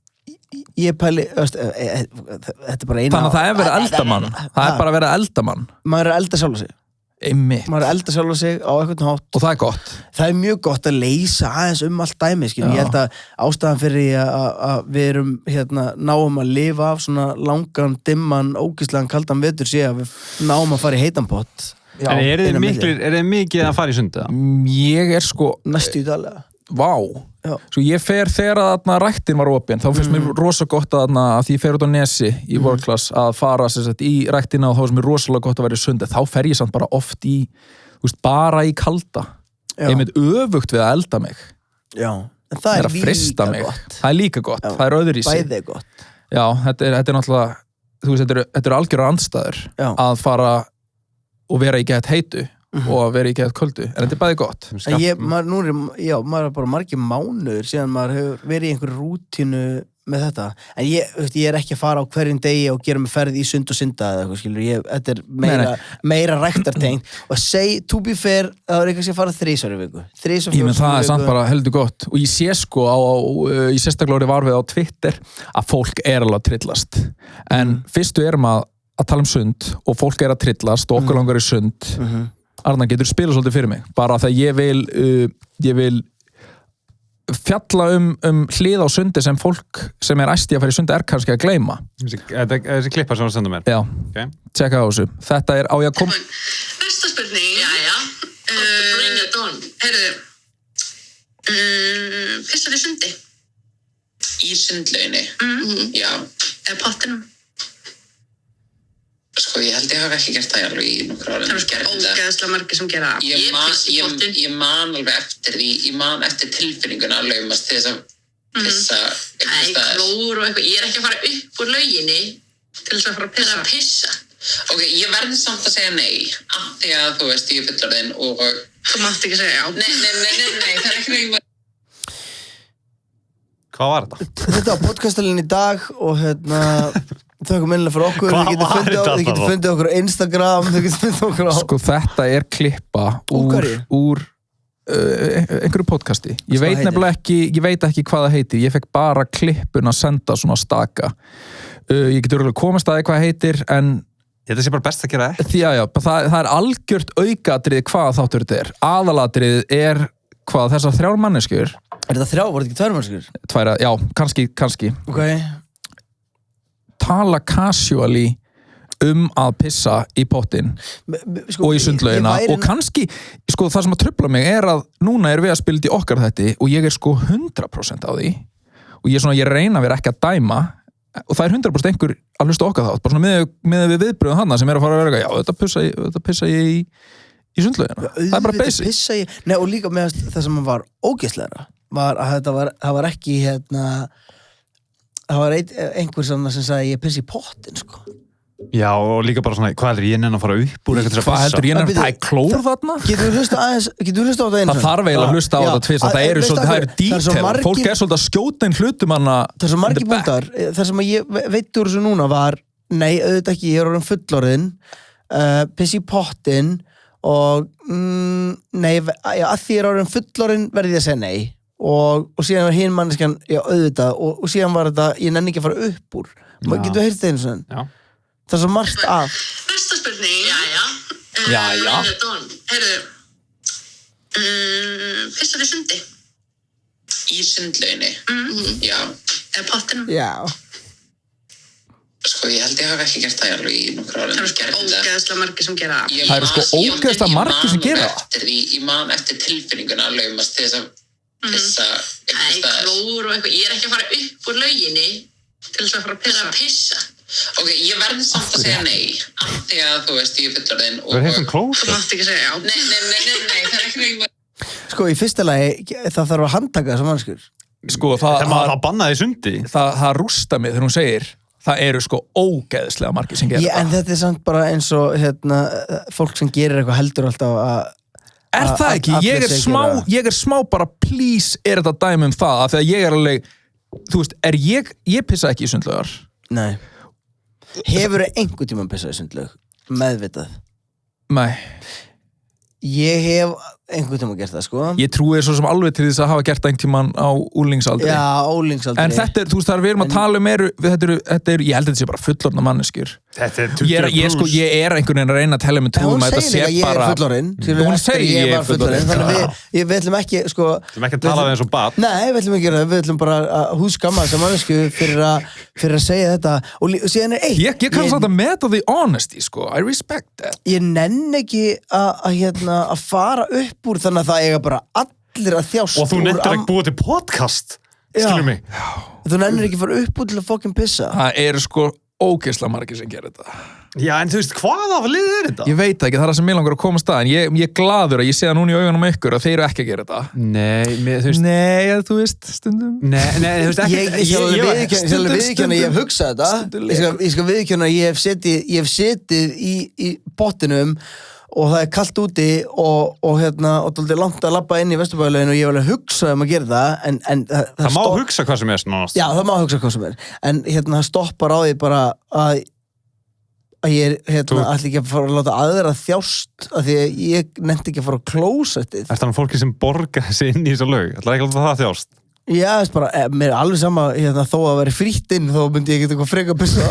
ég pæli, þetta er bara eina. Þannig að það er verið að elda mann. Það er bara verið að elda mann. Maður er að elda sjálf sig. Einmitt. Maður er að elda sjálf sig á eitthvað hátt. Og það er gott. Það er mjög gott að leysa aðeins allt dæmi, skilur. Ég held að ástæðan fyrir að við erum, náum að lifa af svona langan, dimman, ógeðslegan, kaldan vetur sé að við náum að fara í heitan pott. En er þið mikið að fara í sundið? Ég er sko... Næstu í daglega. Vá. Svo ég fer þegar að ræktin var opin, þá finnst mér rosa gott að því ég fer út á Nesi í World Class að fara í ræktina og þá finnst mér rosalega gott að vera í sundi. Þá fer ég samt bara oft bara í kalda. Ég mynd öfugt við að elda mig. Já, en það er líka gott. Það er líka gott, það er öðruvísi. Bæði er gott. Já, þetta er náttúrulega, þetta eru algjörar andstæður að fara og vera í gett heitu og að vera í gett köldu, en þetta er bæði gott. Maður er bara margir mánuður síðan maður hefur verið í einhverju rútínu með þetta, en ég er ekki að fara á hverjum degi og gera mig ferð í sund og synda eða eitthvað, skilur, þetta er meira ræktartengt og to be fair, það er eitthvað sem fara 3 í viku. Það er samt bara heldur gott og ég sé sko í sérstaklega var við á Twitter að fólk er alveg að trillast, en fyrstu erum að tala um sund og fólk er að trillast og okkur langar í sund. Arnar, getur spilað svolítið fyrir mig bara þegar ég vil fjalla hlið á sundi sem fólk sem er æsti að fara í sundi kannski að gleyma. Þessi klippa sem þú sendur mér? Já, tjekka á þessu. Þetta er á ég að koma... Næsta spurning. Jæja. Bring it on. Heyrðu, pissar í sundi? Í sundlauginni? Já. Eða pottinum? Sko, ég held ég hafi ekki gert það alveg í nokkur ára. Það er ógeðslega margir sem gera það. Ég man alveg eftir því, ég man eftir tilfinninguna að laumast til þess að pissa eitthvað staðar. Klór og eitthvað, ég er ekki að fara upp úr lauginni til þess að fara að pissa. Ok, ég verði samt að segja nei, af því að þú veist, ég er fullorðin og... Þú mátt ekki segja já. Nei, það er ekki reyngum. Hvað var þetta? Þetta var podcastalinn í dag og þakka minnilega fyrir okkur. Þið getur fundið okkur á Instagram, þið getur fundið okkur á... Sko þetta er klippa úr einhverju podcasti. Ég veit nefnilega ekki, ég veit ekki hvað það heitir. Ég fekk bara klippun að senda svona staka. Ég getur örugglega komast að hvað það heitir, en... Þetta sé bara best að gera ekki. Já, það er algjört aukatriði hvað þáttur þetta er. Aðalatriðið er hvað þessar 3 manneskjur. Er þetta 3? Voru þetta ekki 2 manneskjur? Já, kannski. Ok. Tala casually að pissa í pottin og í sundlaugina og kannski, sko það sem að trufla mig er að núna er við að spila í okkar þetta og ég er sko 100% á því og ég reyna að vera ekki að dæma og það er 100% einhver að hlusta okkar þátt, bara svona með við viðbröðum hana sem er að fara að vera já, þetta pissa ég í sundlaugina, það er bara basic. Nei, og líka með það sem var ógeðslegra var að það var ekki það var einhver sem sagði ég pissi í pottin, sko. Já, og líka bara svona, hvað heldur ég nenni að fara upp úr eitthvað til að pissa? Hvað heldur ég nenni að það er klór þarna? Getur við hlusta á það einu? Það þarf eiginlega að hlusta á þetta tvist, það eru detail, fólk er svolítið að skjóta einn hlutum hana. Það er svo margir búndar, það sem ég veit úr þessu núna var, nei, auðvitað ekki, ég er orðin fullorðin, pissi í pottin og, nei, að því ég er orðin fullorðin verði ég að segja nei. Og síðan var hinn manneskjan, já auðvitað og síðan var þetta, ég nenni ekki að fara upp úr getur þú heyrt það einu svona? Já. Það er svo margt af. Næsta spurning. Jæja. Heyrðu, pissar í sundi? Í sundlauginni? Já. Eða pottinum? Já. Sko, Sko, ég held ég hafi ekki gert það alveg í nokkur ára. Það eru ógeðslega margir sem gera það. Það eru sko ógeðslega margir sem gera það. Ég man eftir tilfinninguna að laumast til þess að pissa einhvers staðar. Klór og eitthvað. Ég er ekki að fara upp úr lauginni til þess að fara að pissa. Ok, ég verði samt að segja nei. Af því að þú veist, ég er fullorðinn og... Það er heilt klór? Þú mátt ekki segja já. Nei, það er ekki neitt. Sko, í fyrsta lagi, það þarf að handtaka þessar mannskjur. Sko, það bannaði sundi. Það rústa mig þegar hún segir það eru sko ógeðslega margir sem gera En þetta er samt bara eins og fólk sem gerir eitthvað heldur alltaf að það ekki? Ég er smá bara please er þetta dæmi það af því að ég er alveg þú veist, ég pissa ekki í sundlaugar. Nei. Hefurðu einhvern tímann pissað í sundlaug? Meðvitað? Nei. Ég hef einhvern tímann gert það, sko. Ég trúi svo sem alveg til þess að hafa gert það einhvern tímann á úlingsaldri. Já, úlingsaldri. En þetta er, þú veist, þar við erum að tala um þetta eru, ég held að þetta sé bara fullorðna manneskjur. Þetta er 20 ég er einhvern veginn að reyna að tella með trúum að þetta sé bara... Hún segir líka ég er fullorðinn. Hún segir ég er fullorðinn. Þannig við ætlum ekki, sko... Við ætlum ekki að tala eins og barn. Nei, við ætlum ekki að gera það. Við ætlum bara að húskamma þessa mannesku fyrir að segja þetta. Og síðan er eitt. Ég kannast þetta meta the honesty, sko. I respect that. Ég nenn ekki að fara upp úr þannig að það eiga bara allir að þjást og þú nennir ekki búið til podcast skilur mig þú nennir ekki að fara upp úr til að fucking pissa það eru sko ógeðslega margir sem gerir þetta já en þú veist hvað af lið er þetta ég veit ekki það er það sem mig langar að komast að en ég er glaður að ég sé það núna í augunum ykkur að þeir eru ekki að gera þetta nei þú veist stundum þú veist ég skal viðurkenna ég hef hugsað þetta ég skal viðurkenna ég hef setið í pottinum og það er kalt úti og dálítið langt að labba inn í Vesturbæjarlaugin og ég vil hugsa að gera það en það má hugsa hvað sem er nánast já það má hugsa hvað sem er en það stoppar á því bara að ég ætla ekki að fara að láta aðra þjást af því að ég nefndi ekki að fara á klósettið Er það fólki sem borga þessi inn í þessu laug ætla ekki að láta það þjást já þess bara mér er alveg sama þó að vera frítt inn þá myndi ég ekki eitthvað freka að pissa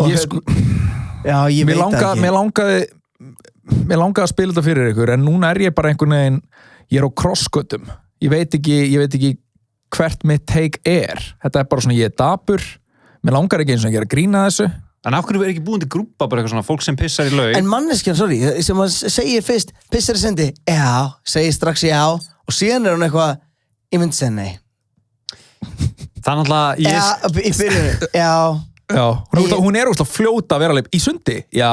ég sko já, ég veit ekki. Mér langaði að spila þetta fyrir ykkur en núna er ég bara einhvern veginn ég er á krossgötum ég veit ekki hvert mitt take er þetta er bara svona ég er dapur mér langar ekki eins og að gera grína þessu En af hverju er ekki búin til grúpa bara eitthvað svona fólk sem pissar í laug En manneskjan, sorry, sem að segir fyrst pissar í sendi, já, segir strax já og síðan er hún eitthvað ég myndi segja nei Það er náttúrulega í byrjunni, já Já, hún er úrslega fljóta að vera alveg í sundi, já.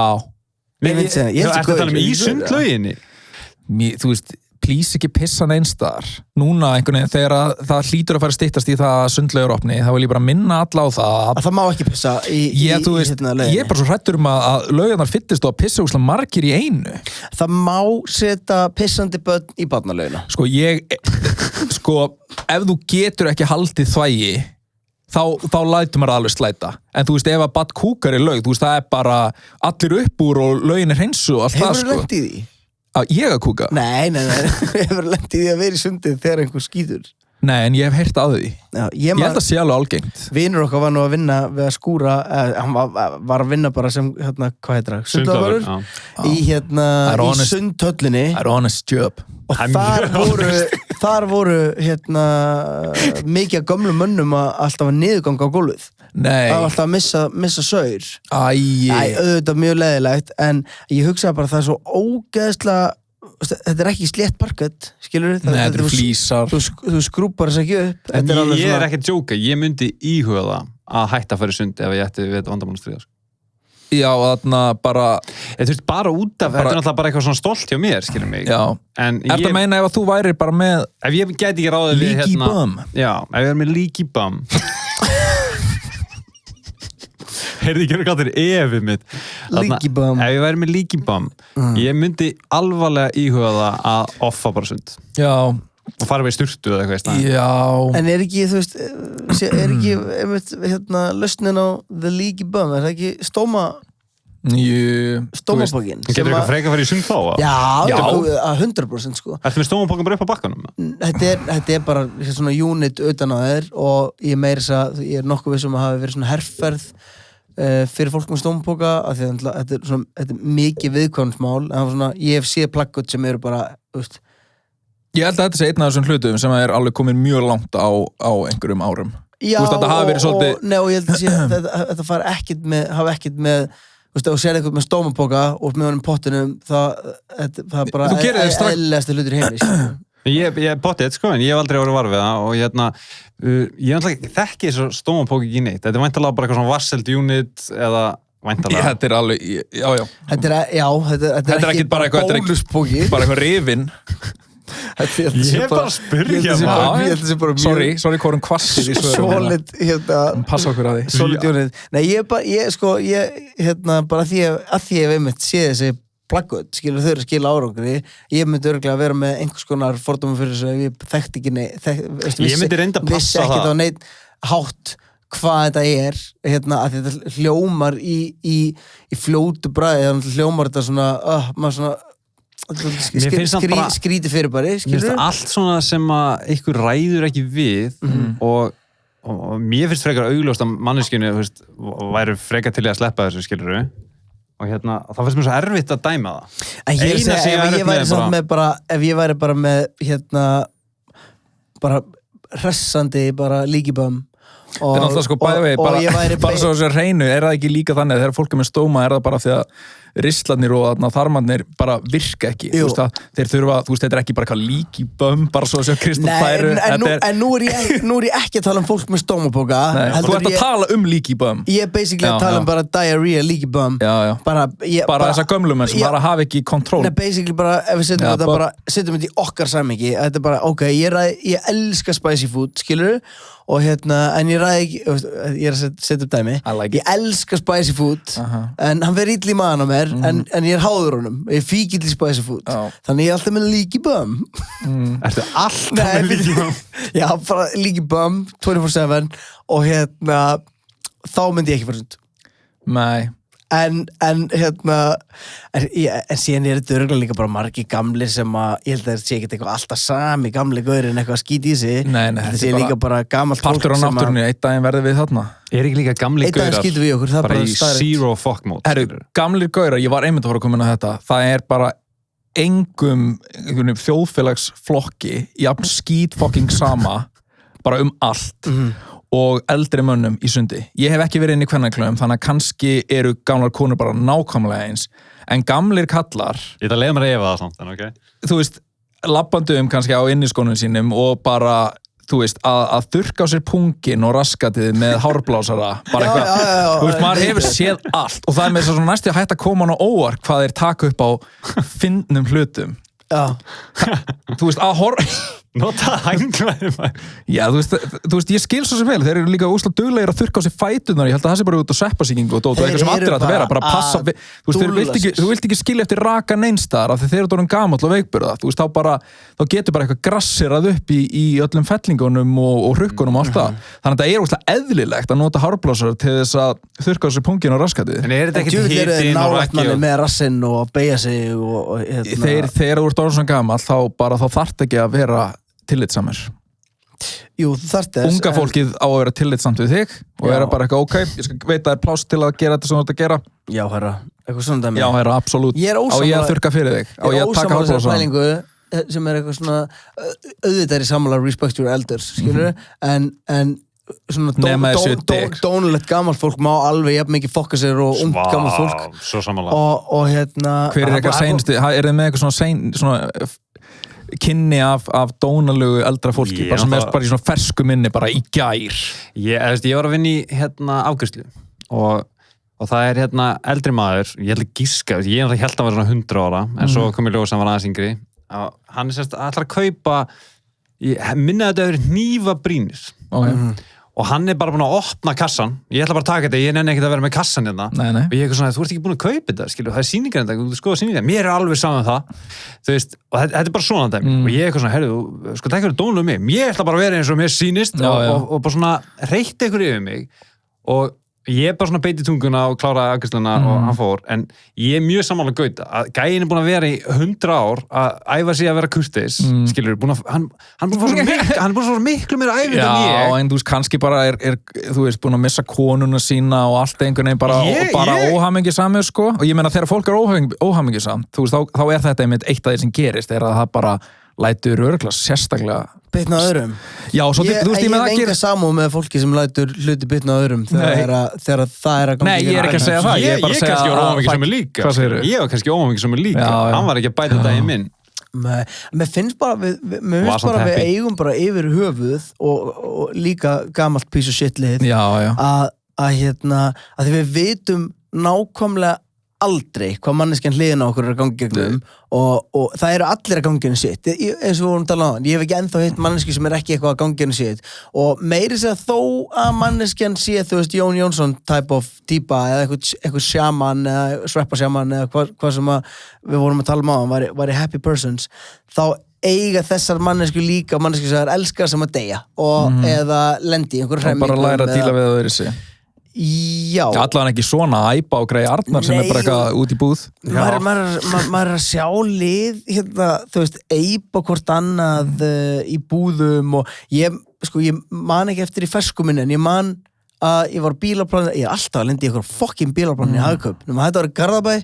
Ég myndi segja, ég ætti að tala um í sundlauginni. Þú veist, please ekki pissa neins staðar. Núna einhvern veginn þegar það hlýtur að fara styttast í það sundlaugur opni, þá vil ég bara minna alla á það. Að það má ekki pissa í lauginni. Ég er bara svo hræddur að laugarnar fyllist og að pissa úrslega margir í einu. Það má setja pissandi börn í barnalaugina. Sko, ef þú getur ekki haldið þvægi þá lætur maður alveg slæta en þú veist ef að badd kúkar í laug þú veist það er bara allir upp úr og laugin er hreinsu og allt það sko Hefur þú lent í því? Að ég að kúka? Nei Hefur þú lent í því að vera í sundið þegar einhver skýtur? Nei en ég hef heyrt á því ég held að sé alveg algengt Vinur okkar var nú að vinna við að skúra hann var að vinna bara sem hvað heitir það? Sundlaugur í sundhöllinni Það er honest job og þar voru mikið af gömlum mönnum að alltaf að niðurganga á gólfið alltaf að missa saur auðvitað mjög leiðilegt en ég hugsaði bara það er svo ógeðslega þetta er ekki slétt parkett skilur Nei, þetta eru flísar þú skrúpar þess ekki upp Ég er ekki að djóka, ég myndi íhuga það að hætta að fara í sundi ef ég ætti við þetta vandamál að stríða Já, þarna bara Þú veist, bara út af, þetta er náttúrulega bara eitthvað svona stolt hjá mér, skilur mig Já, ertu að meina ef að þú væri bara með Ef ég gæti ekki ráðið við Líki bum Já, ef ég er með líki bum Heyrðu ekki hvað þetta er efið mitt Líki bum Ef ég væri með líki bum Ég myndi alvarlega íhuga það að offa bara sund Já og fara við í sturtu eða eitthvað í staðinn Já En er ekki, þú veist er ekki, lausnin á the leaky bum er það ekki stómapokkin Getur eitthvað freka að fara í sund þá? Já, 100% sko Ertu með stómapokkin bara upp á bakkanum? Þetta er bara svona unit utan á þér og ég er nokkuð vissum að hafa verið svona herferð fyrir fólk með stómapoka af því að þetta er mikið viðkvæmsmál en ég hef séð plakkut sem eru bara, þú veist Ég held að þetta sé einn af þessum hlutum sem er alveg komin mjög langt á einhverjum árum. Já, Þú veist, þetta hafi verið svolítið Nei, og ég held að sé þetta fari hafa ekkert með þú veist, ef þú sér eitthvað með stómapoka og með honum pottinum það er bara Þú gerir þér strax- eðlilegasti hlutur í heimi skilur. Ég potið, sko, en ég hef aldrei orðið var við það og ég þekki þessu stómapóki ekki neitt. Þetta er væntanlega bara eitthvað svona varseld unit eða væntanlega. Þetta er alveg, já. Þetta er ekki bara bónuspóki Bara eitthvað rifin. Ég er bara að spyrja Ég held að það sé bara mjög Sorry, hvorum kvassir í svörum. solid Passa okkur að því. solid unit. Nei, ég bara að því ég hef einmitt séð þessi plaggöt, skilur þau að skila árangri ég myndi örgulega að vera með einhvers konar fordóma fyrir þessu ef ég þekkti ekki Ég myndi reynda að vissi passa ekkert það. á neitt hátt hvað þetta er að þetta hljómar í fljótu bragði, þannig hljómar þetta svona maður svona Mér finnst það bara- skríti fyrir bara Mér finnst það allt svona sem að einhver ræður ekki við og mér finnst frekar augljóst að manneskjunni væri frekar til í að sleppa þessu skilur og það finnst mér svo erfitt að dæma það. En ég er að segja, ef ég væri samt með bara ef ég væri bara með bara hressandi bara líkibömm Það er náttúrulega sko bæði vegi, bara svo þessi hreinu, er það ekki líka þannig þegar fólk er með stóma, er það bara því að ristlarnir og þarmarnir bara virka ekki, þú veist að þeir þurfa, þú veist, þetta er ekki bara eitthvað lík í bömm, bara svo þessi Kristall færu. En nú er ég ekki að tala um fólk með stómapóka. Þú ert að tala um lík í bömm. Ég er basically að tala um bara diarrhea lík í bömm. Já. Bara þessa gömlumenn sem bara hafa ekki kontról. Nei, basically bara, ef við setjum þetta bara, setjum þetta í okkar samhengi, þetta er bara, ok, ég elska spicy food, skilurðu? Og en ég ræði ekki, ég er að setja upp dæmi, like ég elska spicy food en hann verður illa í maðan á mér en ég er háður honum, ég fík illa í spicy food þannig ég er alltaf með lík í bömm Ertu alltaf með lík í bömm? Já, bara lík í bömm 24/7 og þá myndi ég ekki fara sund Nei en síðan er þetta örgulega líka bara margir gamlir sem að ég held að það sé ekki eitthvað alltaf sami gamli gaurin eitthvað að skýta í sig Nei, þetta sé líka bara gamalt fólk partur á náttúrunni, einn daginn verður við þarna Er ekki líka gamli einn daginn skýtum við okkur, það er bara bara í staðreynd. zero fuck mode Herru, gamlir gaurar, ég var einmitt að fara að koma inn á þetta það er bara engum þjóðfélagsflokki jafn skít fucking sama bara allt og eldri mönnum í sundi. Ég hef ekki verið inn í kvennarklöfum, þannig að kannski eru gamlar konur bara nákvæmlega eins, en gamlir kallar Ég ætla að leiða mér að efa það samt, en ok þú veist, labbandi kannski á inniskónum sínum og bara þú veist, að þurrka á sér pungin og raskatið með hárblásara bara eitthvað, þú veist, maður hefur séð allt og það er með þess að næstu að hætta að koma á óvart hvað þeir taka upp á fyndnum hlutum þú veist, að Nota hænglaði maður Já, þú veist, ég skil svo sem vel þeir eru líka úslega duglegir að þurrka á sig fætunar ég held að það sé bara út á sveppasíkingu og dót og eitthvað sem allir að vera, bara passa þú vilt ekki skilja eftir raka neinstaðar af því þeir eru dórun gamall og veikburða þú veist, þá getur bara eitthvað grassirað upp í öllum fellingunum og hrukkunum og allt það, þannig að það er úslega eðlilegt að nota hárblásar til þess að þurrka á sig pungin og raskatið En er þetta ekki hitinn og ekki með rassinn og beigja sig þegar þú ert orðin svona gamall þá þarft ekki að vera tillitsamur. Jú, þú þarft þess. Unga fólkið á að vera tillitsamt við þig og vera bara eitthvað ok, ég skal veita þér pláss til að gera þetta sem þú ert að gera. Já, herra, eitthvað svona dæmi. Já, herra, absolutt. Á ég að þurrka fyrir þig? Á ég að taka hálfblása? Ég er ósammála pælingu sem er eitthvað svona auðvitað í sammála respect your elders, skilur en svona dónulegt gammalt fólk má alveg jafn mikið fokka sér og ungt gammalt fólk. Svo sammála. Og hver er eitthvað seinustu, er þið með eitthvað svona kynni af dónalugu eldra fólki, bara sem er bara í svona fersku minni bara í gær. Ég var að vinna í afgreiðslu og það er eldri maður, ég held að giska, ég held að hann var svona 100 ára, en svo kom ég ljós að hann var aðeins yngri. Hann er ætlar að kaupa, minna þetta hefur hnífabrýnir. Og hann er bara búin að opna kassan, ég ætla bara að taka þetta, ég nenni ekkert að vera með kassan hérna. Nei. Og ég er eitthvað svona, þú ert ekki búin að kaupa þetta, skilju, það er sýningar þetta, þú skoða sýningar, mér er alveg saman það, þú veist, og þetta er bara svona dæmi. Og ég er eitthvað svona, herru, sko, það er eitthvað dónulega mig, ég ætla bara að vera eins og mér sýnist og bara svona reytti eitthvað yfir mig og ég er bara svona beiti tunguna og kláraði afgreiðsluna og hann fór, en ég er mjög sammála Gauta, að gæin er búin að vera í 100 ár að æfa sig að vera kurteis, skilur, hann er búin að fá svo miklu meira æfing en ég. Já, en þú veist, kannski bara er þú veist, búin að missa konuna sína og allt einhvern veginn bara óhamingjusamur, sko, og ég meina þegar fólk er óhamingjusamt, þú veist, þá er þetta einmitt eitt af því sem gerist, er að það bara lætur örugglega sérstaklega Bitna á öðrum. Já, svo þú veist ég með það hef enga samúð með fólki sem lætur hluti bitna á öðrum þegar það er að gangi. Nei, ég er ekki að segja það. Ég kannski var ómikið sem er líka. Hvað segirðu? Ég var kannski ómikið sem er líka. Hann var ekki að bæta þetta í minn. Mér finnst bara við eigum bara yfir höfuð og líka gamalt piece of shit lið að við vitum nákvæmlega aldrei hvað manneskjan hliðin á okkur er að gangi gegnum og það eru allir að gangi gegnum sitt eins og við vorum að tala á hann, ég hef ekki ennþá hitt manneski sem er ekki eitthvað að gangi gegnum sitt og meiri segja þó að manneskjan sé þú veist Jón Jónsson type of típa eða eitthvað sjaman eða sveppasjaman eða hvað sem við vorum að tala á hann væri happy persons þá eiga þessar mannesku líka mannesku sem er elskar sem að deyja og eða lendi í einhverjum hremmingum og bara læra að díla við það öðru sig Já allan ekki svona æpa og greið Arnar sem er bara eitthvað út í búð maður er að sjá lið hérna, þú veist, eipa hvort annað í búðum og ég man ekki eftir í ferskuminni en ég man að ég var bílaplan ég er alltaf að lendi í eitthvað fucking bílaplan í Hagkaup nema þetta var í Garðabæ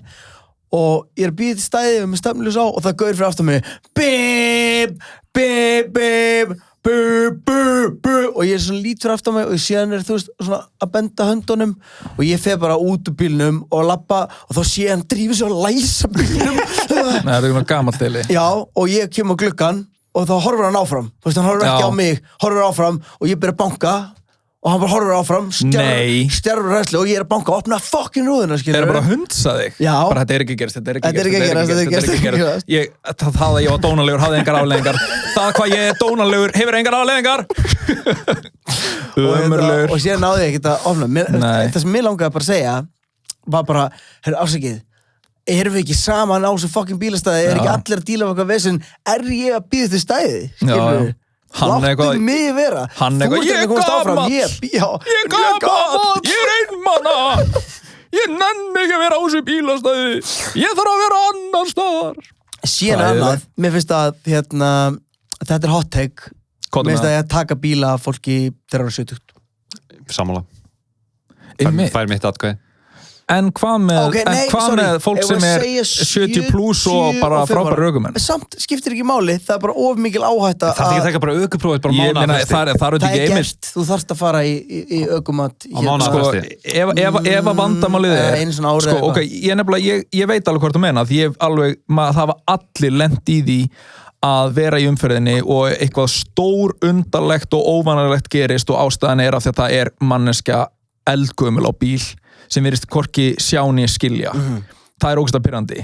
og ég er býðið til stæðið með stefnuljós á og það gaur fyrir aftan mig bíp, bíp, bíp og ég er svona lít fyrir aftan mig og síðan er þú veist svona að benda höndunum og ég fer bara út úr bílnum og labba og þá sé hann drífa sig og læsa bílnum Nei, það er eitthvað gamalt deili Já, og ég kem á gluggan og þá horfir hann áfram þú veist, hann horfir ekki á mig, horfir áfram og ég byrja að banka og hann bara horfir áfram stjárfur ræðslu og ég er að banka og opna fucking rúðuna Það er bara að hundsa þig Já. bara þetta er ekki gerst það að ég var dónalegur hafði engar afleiðingar það hvað ég er dónalegur hefur engar afleiðingar og síðan náði ég ekki að opna það sem mér langaði bara að segja var bara, ásækið erum við ekki saman á þessu fucking bílastæði er ekki allir að díla af eitthvað vesen er ég að býða til stæði skilur láttu mig vera hann eitthvað, ég er gamall ég er einmana ég nenni ekki að vera á þessu bílastæði ég þarf að vera annar staðar síðan annað, mér finnst að þetta er hot take mér finnst að ég taka bíla fólki þegar það er 70 Sammála fær mitt atkvæði En hvað með fólk sem er 70 plus og bara frábæra ökumenn? Samt skiptir ekki máli, það er bara of mikil áhætta Það er ekki að taka bara ökuprófið bara mánaðarfesti Það er gert, þú þarft að fara í ökumat á mánaðarfesti Ef að vandamálið er ég veit alveg hvort þú meina því það hafa allir lent í því að vera í umferðinni og eitthvað stór undarlegt og óvanalegt gerist og ástæðan er af því að það er manneskja eldgömul á bíl sem verðist hvorki sjá né skilja það er ógeðslega pirrandi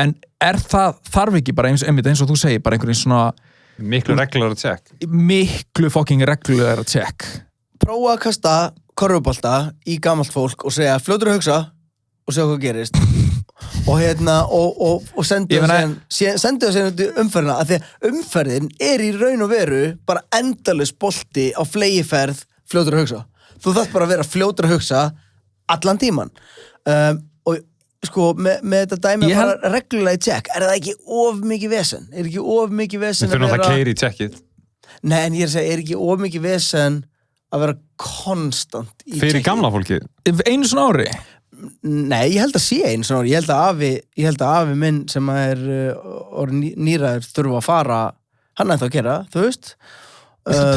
en þarf ekki bara eins og þú segir bara einhverjum svona miklu reglulega check miklu fucking reglulega check prófa að kasta korfubolta í gamalt fólk og segja fljótur að hugsa og segja hvað gerist og sendu það síðan út í umferðina af því að umferðin er í raun og veru bara endalaus bolti á flegiferð fljótur að hugsa þú þarf bara að vera fljótur að hugsa allan tíman og sko með þetta dæmi að fara reglulega í check er það ekki of mikið vesen það fyrir náttúrulega keiri í checkið nei en ég er að segja er ekki of mikið vesen að vera konstant í fyrir gamla fólki einu svona ári nei ég held að sé einu svona ári ég held að afi minn sem er nýraður þurfa að fara hann að það að gera þú veist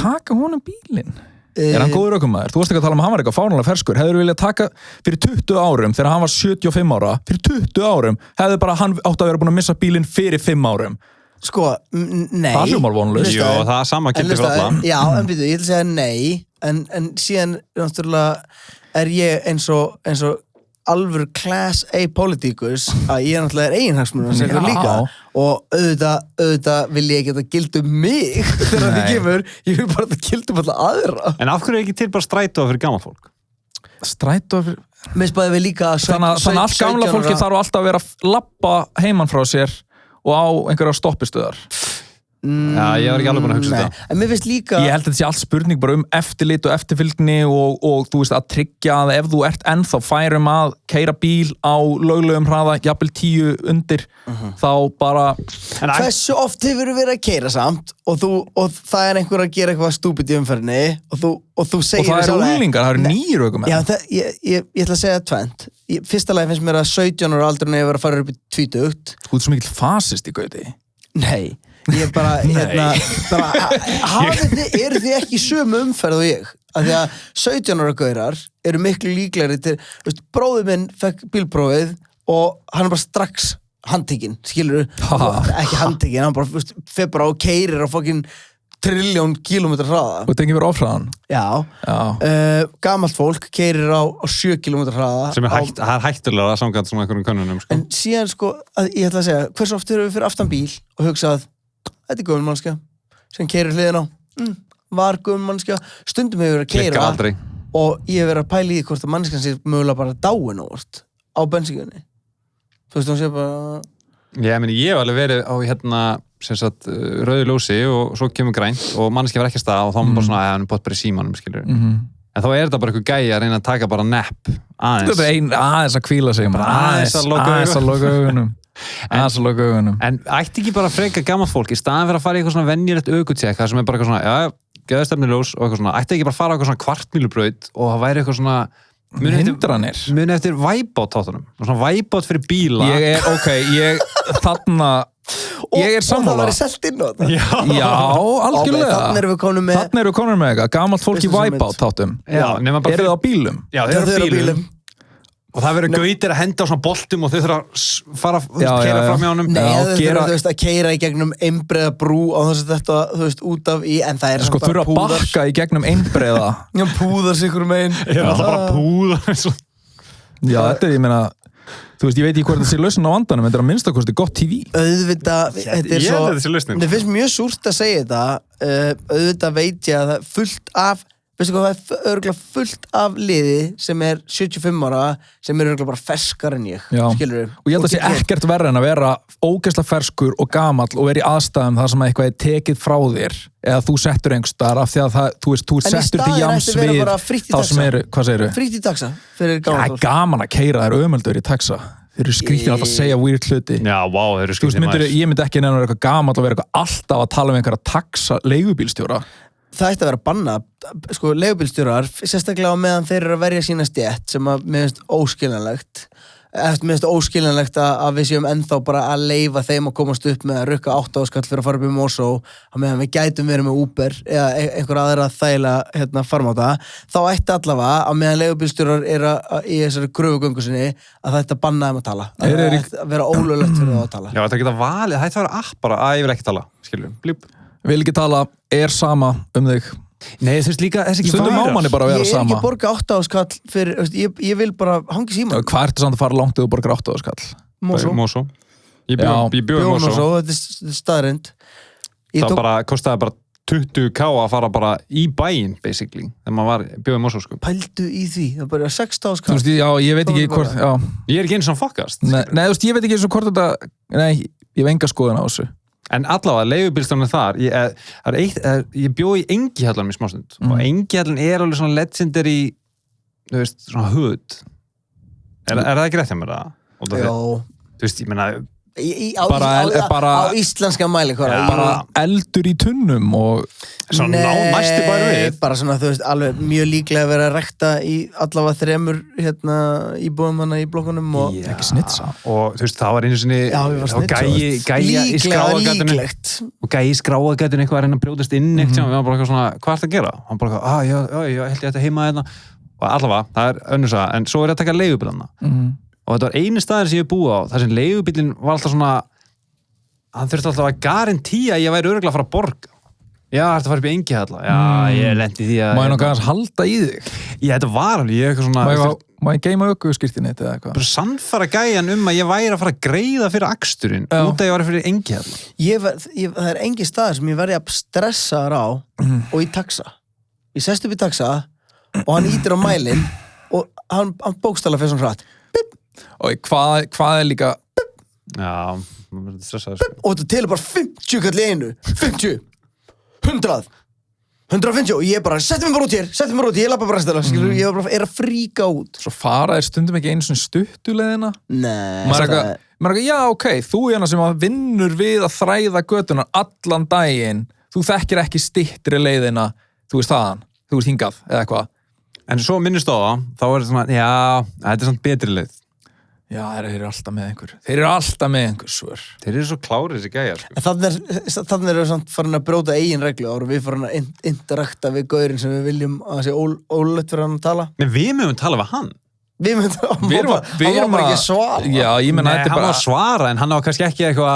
taka honum bílinn Er hann góður ökumaður? Þú varst ekki að tala um að hann var eitthvað fáránlega ferskur. Hefur viljað taka fyrir 20 árum þegar hann var 75 ára, fyrir 20 árum hefði bara hann átt að vera búin að missa bílinn fyrir 5 árum. Sko, nei. Það hljómar vonlaust. Jú, það er sama gildi fyrir alla. Já, en byrju, ég ætla að segja nei, en síðan náttúrulega er ég eins og alvöru class A politíkus að ég náttúrulega eiginhagsmunum sem líka og auðvitað vil ég ekki að það gildi mig þegar það kemur, ég vil bara að það gildi alltaf aðra. En af hverju er ekki til bara strætó fyrir gamalt fólk? Strætó fyrir... Mér spæði við líka Þannig að allt gamla fólki þarf alltaf að vera að labba heiman frá sér og á einhverja stoppistöðar. Já, ég var ekki alveg búin að hugsa þetta. En mér finnst líka... Ég held að þetta sé allt spurning bara eftirlit og eftirfylgni og þú veist að tryggja að ef þú ert ennþá færum að keyra bíl á löglegum hraða, jafnvel 10 undir, þá bara... Hversu oft hefur verið að keyra samt og það er einhver að gera eitthvað stúpid í umferðinni og þú segir... Og það eru unglingar, það eru 9 ökumenn. Já, ég ætla að segja tvennt. Fyrsta lagi finnst mér að 17 ára aldurinn hefur verið að fara upp í 20. Þú ert svo mikill fasist í gauti. Nei, Ég bara, eru þið ekki í sömu umferð og ég? Af því að 17 ára gaurar eru miklu líklegri til, bróðir minn fekk bílprófið og hann bara strax handtekinn, skilurðu? Ekki handtekinn, hann bara fer bara og keyrir á fucking 1 trilljón kílómetra hraða. Og tengið verið ofhraðan? Já. Gamalt fólk keyrir á 7 kílómetra hraða. Sem er hættulega samkvæmt svona einhverjum könnunum, sko. En síðan, sko, ég ætla að segja, hversu oft erum við fyrir aftan bíl og hugsað, þetta er gömul mannskja, sem keyrir hliðin á, var gömul mannskja, stundum hefur verið að keyra. Klikka aldrei. Og ég hef verið að pæla í því hvort að mannskjan sé mögulega bara dáin óvart á bensíkunni. Þú veist, hún sé bara... Ég hef alveg verið á sem sagt, rauðu ljósi og svo kemur grænt og manneskja var ekki að staða og þá er bara svona að hann er bótt bara í símanum, skilur. En þá er þetta bara eitthvað gæi að reyna að taka bara nepp aðeins. Þetta er aðeins að hvíla sig, aðeins að loka augunum. Aðeins að loka augunum. En ætti ekki bara að freka gammalt fólk í staðan fyrir að fara í eitthvað svona venjulegt ökutjekk, það sem er bara eitthvað svona, já, geðstefniljós og eitthvað svona, ætti ekki bara að fara á eitthvað svona kvartmílubraut og það væri eitthvað svona hindranir. Muni eftir Wipeout-þáttunum. Svona Wipeout fyrir bíla. Ég er sammála. Og það væri selt inn á þetta. Já, algjörlega. Þannig erum við komin með eitthvað. Gamalt fólk í Wipeout-þáttum. Eru þið á bílum? Já, þeir eru á bílum. Og það verður gautir að henda á svona boltum og þau þurfa að fara að keyra fram hjá honum. Nei, þau þurfa að keyra í gegnum einbreiða brú á þess að þetta, þú veist, út af í, en það er sko, þurfa að bakka í gegnum einbreiða. Já, púðar sig ykkur megin. Já, það bara púðar. Já, þetta er, ég meina, þú veist, ég veit ekki hvort það sé lausn á vandanum, þetta er að minnstakosti gott TV. Auðvitað, þetta er svo... Það finnst mjög súrt að segja þetta, auðvitað veit ég að það er fullt af, veistu hvað, það er örgulega fullt af liði sem er 75 ára, sem er örgulega bara ferskar en ég, skilur við. Og ég held að sé ekkert verra en að vera ógeðslega ferskur og gamall og vera í aðstæðum þar sem eitthvað er tekið frá þér, eða þú settur einhvers staðar af því að það, þú veist, þú settur til jams við þá sem eru, hvað segirðu? Frítt í taxa fyrir gamalt fólk. Já, gaman að keyra, það er ömöldur í taxa. Þeir eru skrítin alltaf að segja weird hluti. Já, vá, þeir eru skrítin maður. Ég myndi ekki nefna eitthvað gamall og vera eitthvað alltaf að tala um einhverja taxa leigubílstjóra. Það ætti að vera bannað, sko, leigubílstjórar, sérstaklega á meðan þeir eru að verja sína stétt sem að mér finnst óskiljanlegt. Mér finnst óskiljanlegt að við séum ennþá bara að leyfa þeim að komast upp með að rukka 8 áskall fyrir að fara upp í Mosó á meðan við gætum verið með Uber eða einhver aðra þægilega farmáta. Þá ætti allavega að meðan leigubílstjórar eru í þessari gröfugöngu sinni að það ætti að banna þeim að tala. Að vera ólöglegt fyrir það að tala. Já, þetta geta valið, það ætti að vera app bara að ég vil ekki tala, skiljum, blíp. Vil ekki tala, er sama þig. Nei, þú veist líka, þessi ekki stundum á manni bara að vera sama. Ég er ekki borga 8 áskall fyrir, ég vil bara hangi síma. Hvað ertu samt að fara langt ef þú borgar 8 áskall? Mosó. Ég bjó í Mosó. Þetta er staðrind. Það bara, kostaði bara 20k að fara bara í bæinn, basically, þegar maður bjóð í Mosó, sko. Pældu í því, það bara 6 áskall. Þú veist, já, ég veit ekki hvort, já. Ég er ekki eins og fokkast. Nei, þú veist, ég veit ekki eins og hvort þetta, nei, ég hef enga skoðun á þessu. En allavega, leigubílstjórinn þar, ég bjó í Engihjallanum í smástund og Engihjallan er alveg svona legendary, þú veist, svona hood. Er það ekki rétt hjá mér það? Já. Þú veist, ég meina... Á íslenska mælikvarða. Bara eldur í tunnum og... Svona næstu bara við. Bara svona, þú veist, alveg mjög líklega að vera að rekta í allavega 3 íbúðum hana í blokkunum og... Ekki snitsa. Og þú veist, það var einu sinni... Já, við var snitsa. Líklegt. Og gæi í skráagatinu eitthvað að reyna að brjótast inn eitt sem við varum bara eitthvað svona, hvað er það að gera? Hann bara eitthvað, ég held ég þetta heima hérna. Og allavega, það er önnur saga, en svo er ég að taka leigubílana. Og þetta var eini staðir sem ég búið á, þar sem leigubílinn var alltaf svona, hann þurfti alltaf að garantía að ég væri örugglega að fara að borga. Já, þetta var upp í Engihjalla. Já, ég lendi því að... Má ég nokkað halda í þig? Já, þetta var alveg, ég eitthvað svona... Má ég geima ökuskírteinið eða eitthvað? Bara sannfara gæjan að ég væri að fara að greiða fyrir aksturinn, út að ég var fyrir Engihjalla. Það er engi staðir sem ég verði að stressa á og í taxa. Ég sest upp í taxa og hann ítir á mælinn og hann bókstaflega fer svona hratt. Og hvað er líka... Já, maður verður stressaður. Og þetta telur bara 50 kall í einu. 50. 100. 150 og ég bara, settu mig bara út hér, ég lappa bara stæla, skilur, ég er að fríka út. Svo fara stundum ekki einu svona stuttuleiðina? Nei. Maður er ekki, já, ok, þú er hana sem vinnur við að þræða götunar allan daginn, þú þekkir ekki styttri leiðina, þú veist þaðan, þú veist hingað, eða eitthvað. En svo minnist á það, þá er þetta svona, já, þetta er samt betri leið. Já, þeir eru alltaf með einhver svör. Þeir eru svo klárið þessi gæjar, sko. Þannig erum við samt farin að brjóta eigin reglu og við farin að interakta við gaurinn sem við viljum að það sé ólögt fyrir hann að tala. Men við mögum tala við hann. Við erum bara ekki svara. Já, ég menna Nei, hann var að svara, en hann var kannski ekki eitthvað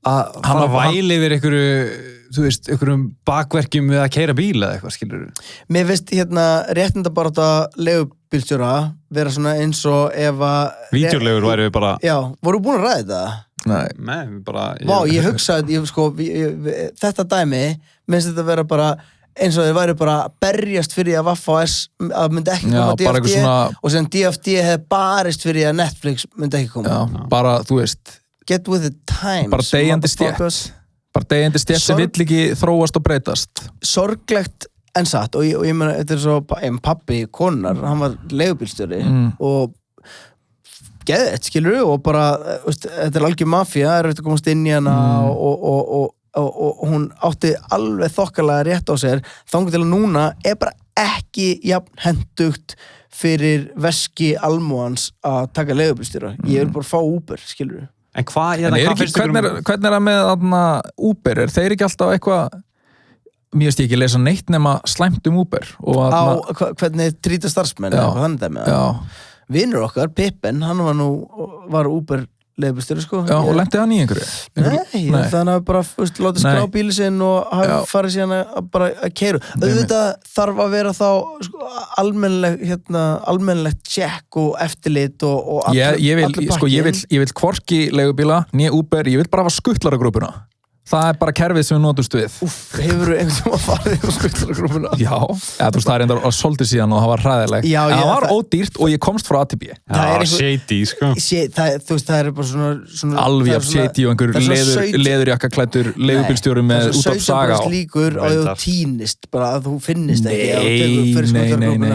að fara að væli yfir einhverjum bakverkjum við að keyra bíl eða eitthvað, skilur þú? Mér finnst réttindabarátta leigubílstjóra vera svona eins og ef að... Vídeólegur væri við bara... Já, voru búin að ræða þetta? Nei, við bara... Vá, ég hugsaði, þetta dæmi, minnst þetta vera bara eins og þeir væri bara berjast fyrir að Vaffa S að myndi ekki koma DFD og sem DFD hefði barist fyrir að Netflix myndi ekki koma. Já, bara, þú veist... Get with the times. Bara deyjandi stétt sem vill ekki þróast og breytast. Sorglegt en satt og ég meina, þetta svo pabbi konar, hann var leigubílstjóri og geðið, skilur við, og bara þetta algjör mafía, að komast inn í hana og hún átti alveg þokkalega rétt á sér, þangað til að núna bara ekki jafn hentugt fyrir veski almúans að taka leigubílstjóra. Ég vil bara fá Uber, skilur við. En hvernig er það með Uber? Er þeir ekki alltaf eitthvað mér veist ég ekki lesa neitt nema slæmt Uber hvernig trýta starfsmenn vinnur okkar, Pippen, hann var Uber leigubílstjóri, sko. Já, og lenti hann í einhverju? Nei, þannig að bara látið skrá bíli sinn og hafa farið síðan að keyra. Auðvitað þarf að vera þá almennilegt check og eftirlit og ég vil hvorki leigubíla, né Uber, ég vil bara hafa skuttlaragruppuna. Það er bara kerfið sem við notumst við. Hefurðu einhvern sem að farið á skuttlaragruppuna? Já, það er enda að svolítið síðan og það var hræðilegt. En það var ódýrt og ég komst frá ATB. Það var shady, sko. Þú veist, það er bara svona alveg af shady og einhver leðurjakkaklæddur leigubílstjóri með út af saga á. 17 líkur og þú týnist, bara að þú finnist ekki.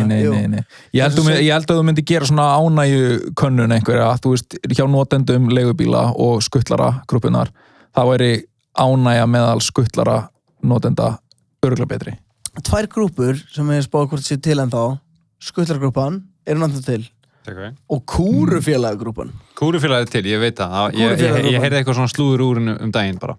Nei. Ég held að þú myndi gera svona ánægju könnun einhverja, þú veist, hjá notendum leigubíla og skuttlaragrupunar. Það væri ánægja meðal skuttlara notenda örugglega betri. 2 grúpur sem ég spáði hvort sé til en þá, skuttlargrúpan náttúrulega til og kúrufélagagrúpan. Kúrufélagi til, ég veit það. Ég heyrði eitthvað svona slúður úr daginn bara.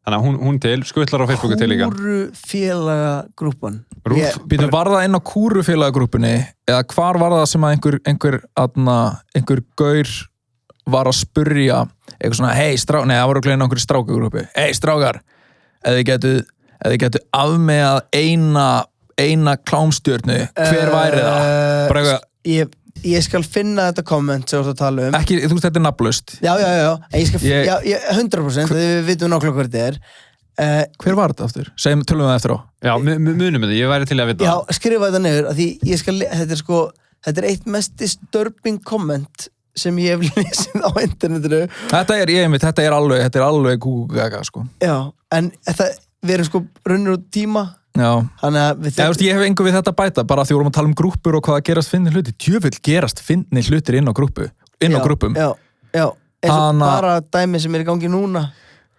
Þannig að hún til, skuttlar á Facebooku til líka. Kúrufélagagrúpan. Býtum, var það inn á kúrufélagagrúpunni eða hvar var það sem að einhver gaur var að spurja eitthvað svona, nei, það voru að gleyna einhverju strákagrúpi. Strákar, ef þið getu afmegað eina klámstjörnu, hver væri það? Bara eitthvað... Ég skal finna þetta komment sem þú ert að tala um. Ekki, þú veist, þetta er nafnlaust. Já. 100%, við vitum nákvæmlega hver þetta er. Hver var þetta aftur? Tölum við það eftir á. Já, munum við það, ég væri til að vita. Já, skrifa þetta niður, af því þetta er eitt mest disturbing comment sem ég hef lesið á internetinu. Þetta er alveg gúgaga, sko. Já, en við erum sko runnur út tíma. Já. Þannig að ég hef engu við þetta bæta, bara því vorum að tala um grúppur og hvað að gerast fyndni hluti. Djöfull gerast fyndni hlutir inn á grúppum. Já. Eins og bara dæmi sem er í gangi núna.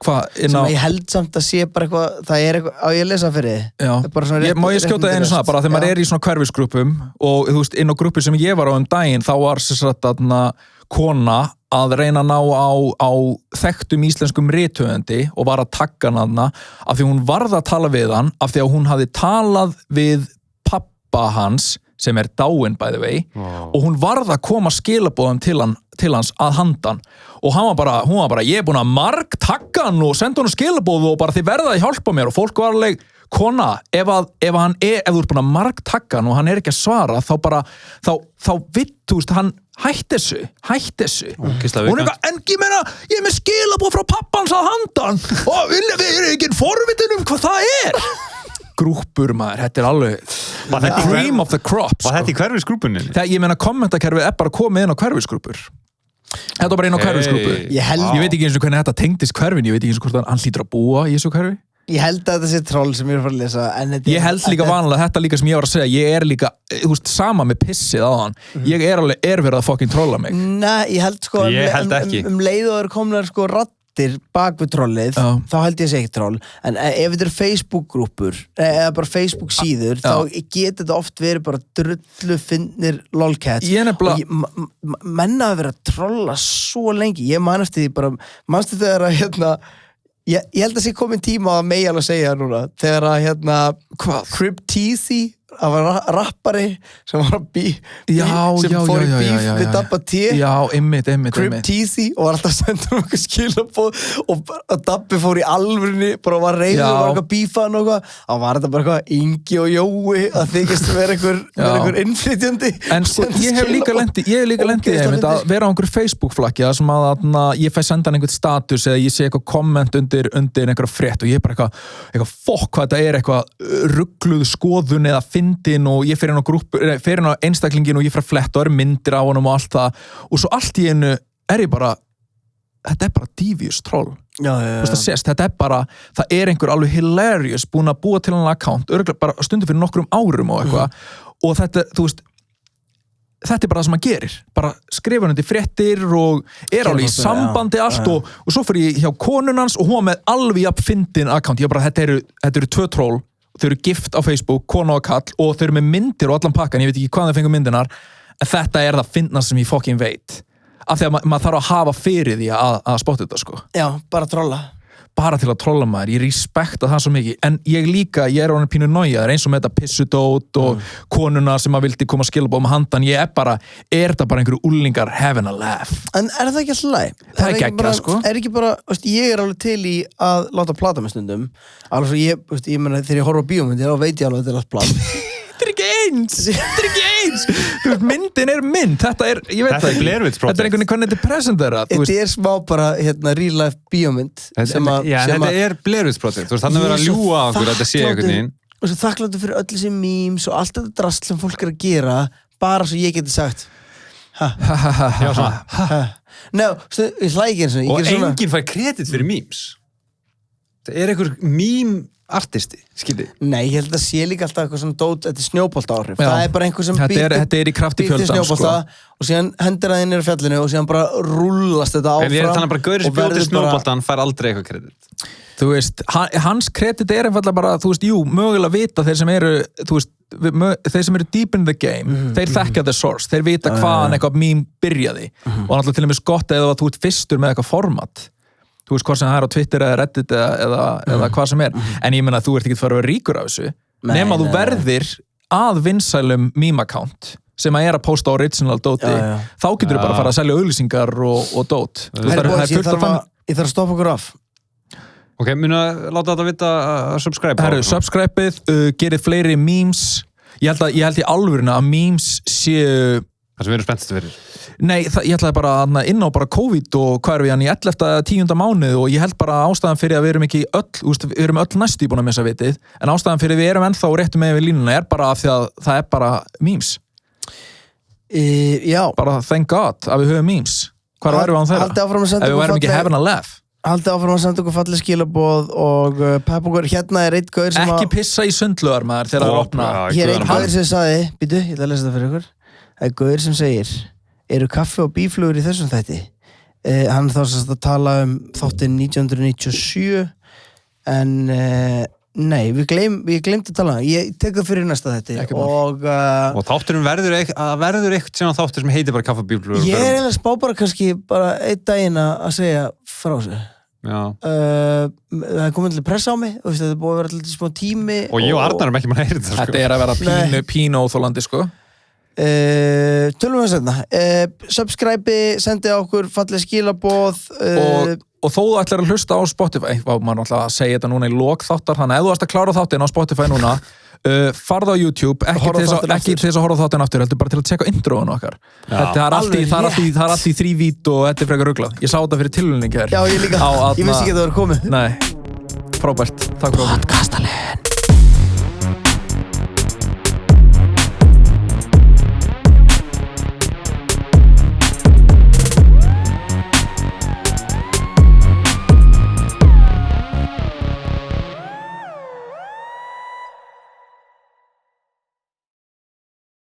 Sem ég held samt að sé bara eitthvað, það er eitthvað, á ég að lesa fyrir þið. Má ég skjóta einu svona, bara þegar maður er í svona hverfisgrúppum og þú veist, inn á grúppu sem ég var á daginn, þá var kona að reyna að ná á þekktum íslenskum rithöfundi og var að tagga hann af því hún varð að tala við hann, af því að hún hafði talað við pappa hans sem er dáinn by the way og hún varð að koma skilaboðum til hans að handan og hún var bara, ég er búin að margtagga hann og senda hann skilaboðu og bara þið verða að hjálpa mér og fólk var alveg, kona, ef þú ert búin að margtagga hann og hann er ekki að svara þá vitt, þú veist, hann hætti þessu hún er eitthvað, en ég meina ég er með skilaboð frá pappans að handan og við erum ekki forvitin hvað það er grúppur maður, þetta er alveg the cream of the crops. Var þetta í hverfisgrúpunni? Ég meina kommentakerfið er bara komið inn á hverfisgrúpur. Þetta var bara inn á hverfisgrúpu. Ég veit ekki eins og hvernig þetta tengdist hverfin, ég veit ekki eins og hvort hann hlýtur að búa í þessu hverfi. Ég held að þetta sé troll sem ég er að fara að lesa. Ég held líka vanlega, þetta líka sem ég var að segja, ég er líka, þú veist, sama með pissið á hann. Ég er verið að fucking trolla mig. Nei, ég held sko, ég held ekki. Leið og komnar sko fréttir bak við trollið, þá held ég að segja ekki troll, en ef þetta eru Facebook-grúpur eða bara Facebook-síður, þá getur þetta oft verið bara drullu fyndnir lolcats og menna að vera að trolla svo lengi, ég man eftir því bara, manstu þegar að ég held að sé komin tíma að megi alveg segja það núna, þegar að Crypteasy, það var rappari sem var að fór í bíf við Dabba T Crypteasy og var alltaf að senda okkur skilabóð og Dabbi fór í alvörunni bara var reyður og var eitthvað bífan og þá var þetta bara eitthvað Ingi og Jói að þykist vera einhver innflytjandi en sko ég hef líka lendið að vera á einhverju Facebook-flakki sem að ég fæ senda einhvern status eða ég sé eitthvað komment undir einhverja frétt og ég er bara eitthvað fokk hvað þetta er eitthvað ruggluð skoðun eða fyndin og ég fer inn á einstaklingin og ég fer að fletta og myndir á honum og allt það og svo allt í einu er ég bara þetta er bara devious troll þetta er bara, það er einhver alveg hilarious búin að búa til hann account örgulega bara stundu fyrir nokkrum árum og eitthvað og þetta, þú veist þetta er bara það sem maður gerir, bara skrifa hann til fréttir og er alveg í sambandi allt og svo fyrir ég hjá konunans og hún var með alveg jafn fyndin account, ég bara, þetta eru tvö troll þau eru gift á Facebook, kona og kall og þau eru með myndir og allan pakkan, ég veit ekki hvað þau fengur myndinar en þetta er það fyndnast sem ég fucking veit af því að maður þarf að hafa fyrir því að spotta þetta sko já, bara trolla bara til að trolla maður, ég respekta það svo mikið en ég er orðinn pínu nójaður eins og með þetta pissudót og konuna sem að vildi koma skilabóð með handan er þetta bara einhverju úllingar having a laugh en er það ekki alltaf læg? Það er ekki sko er ekki bara, ég er alveg til í að láta plata með stundum alveg svo ég meina þegar ég horfa á bíómyndir þá veit ég alveg að þetta er allt plata þetta er ekki eins þú veist, myndin er mynd þetta er, ég veit það ekki þetta er einhvern veginn hvernig þetta er presentera þetta er smá bara, real life bíómynd þetta er Blair Witch Project þú veist, þannig að vera að ljúga á okkur þetta sé einhvern veginn og svo þakkláttur fyrir öll þessi memes og allt þetta drasl sem fólk er að gera bara svo ég geti sagt já, svona ég hlæ ekki eins og enginn fær kredit fyrir memes það er einhver meme artisti, skilji? Nei, ég held að sé líka alltaf eitthvað svona dót, þetta er snjóbolta áhrif. Það er bara einhver sem þetta er í krafti fjöldan, sko. Og síðan hendur það inn í fjallinu og síðan bara rúllast þetta áfram. En ég er þannig bara gaurið sem bjóti snjóboltan fær aldrei eitthvað kredit. Þú veist, hans kredit er einfallega bara, þú veist, mögulega vita þeir sem eru, þú veist, þeir sem eru deep in the game, þeir þekkja the source, þeir vita hvaðan eitthvað mím byrjaði. Og náttúrulega til og með skott eða þú ert fyrstur með eitthvað format. Þú veist hvað sem það er á Twitter eða Reddit eða hvað sem er. En ég meina að þú ert ekki að fara að vera ríkur af þessu. Nema þú verðir að vinsælum meme-account sem að posta original dóti. Þá getur þú bara að fara að selja auglýsingar og dót. Ég þarf að stoppa okkur af. Ok, munu að láta þetta vita að subscribe. Subscribe-ið, gerið fleiri memes. Ég held í alvöruna að memes séu... Það sem við erum spenntist fyrir. Nei, ég ætlaði bara inn á COVID og hvað við hann í 11. mánuð og ég held bara ástæðan fyrir að við erum ekki við erum öll næstu búin að missa vitið en ástæðan fyrir við erum ennþá réttu með við línuna er bara af því að það er bara memes. Já. Bara thank God að við höfum memes. Hvað erum við án þeirra? Ef við værum ekki having a laugh. Haldið áfram að senda okkur falleg skilaboð og pepp okkur, hérna er einn gaur sem ekki pissa í sundlögar maður þegar það opna. Hér er einn gaur sem sagði, býtu, ég ætla að lesa það fyrir ykkur. Það er gaur sem segir eru kaffi og bíflugur í þessum þætti? Hann þá sérst að tala þáttinn 1997 en nei, við gleymd að tala ég tek það fyrir næsta þætti og þátturinn verður eitthvað sem þáttur sem heitir bara kaffi og bíflugur ég er eiginlega spá bara kannski bara einn daginn að segja frá sig það er komið til pressa á mig og þetta er búið að vera alltaf smá tími og ég og Arnar erum ekki mann að heyra þetta þetta er að vera pínu óþólandi sko tölum við setna subscribe, sendi okkur falleg skilaboð og þó þú ætlar að hlusta á Spotify maður náttúrulega að segja þetta núna í lok þáttar þannig að ef þú ætlar að klára þáttinn á Spotify núna farðu á YouTube ekki til þess að horfa þáttinn aftur heldur bara til að tjekka introðun okkar það er allt í 3 vít og þetta er frekar ruglað ég sá þetta fyrir tilhörning hér já ég líka, ég vissi ekki að það var komið nei, frábært, takk fyrir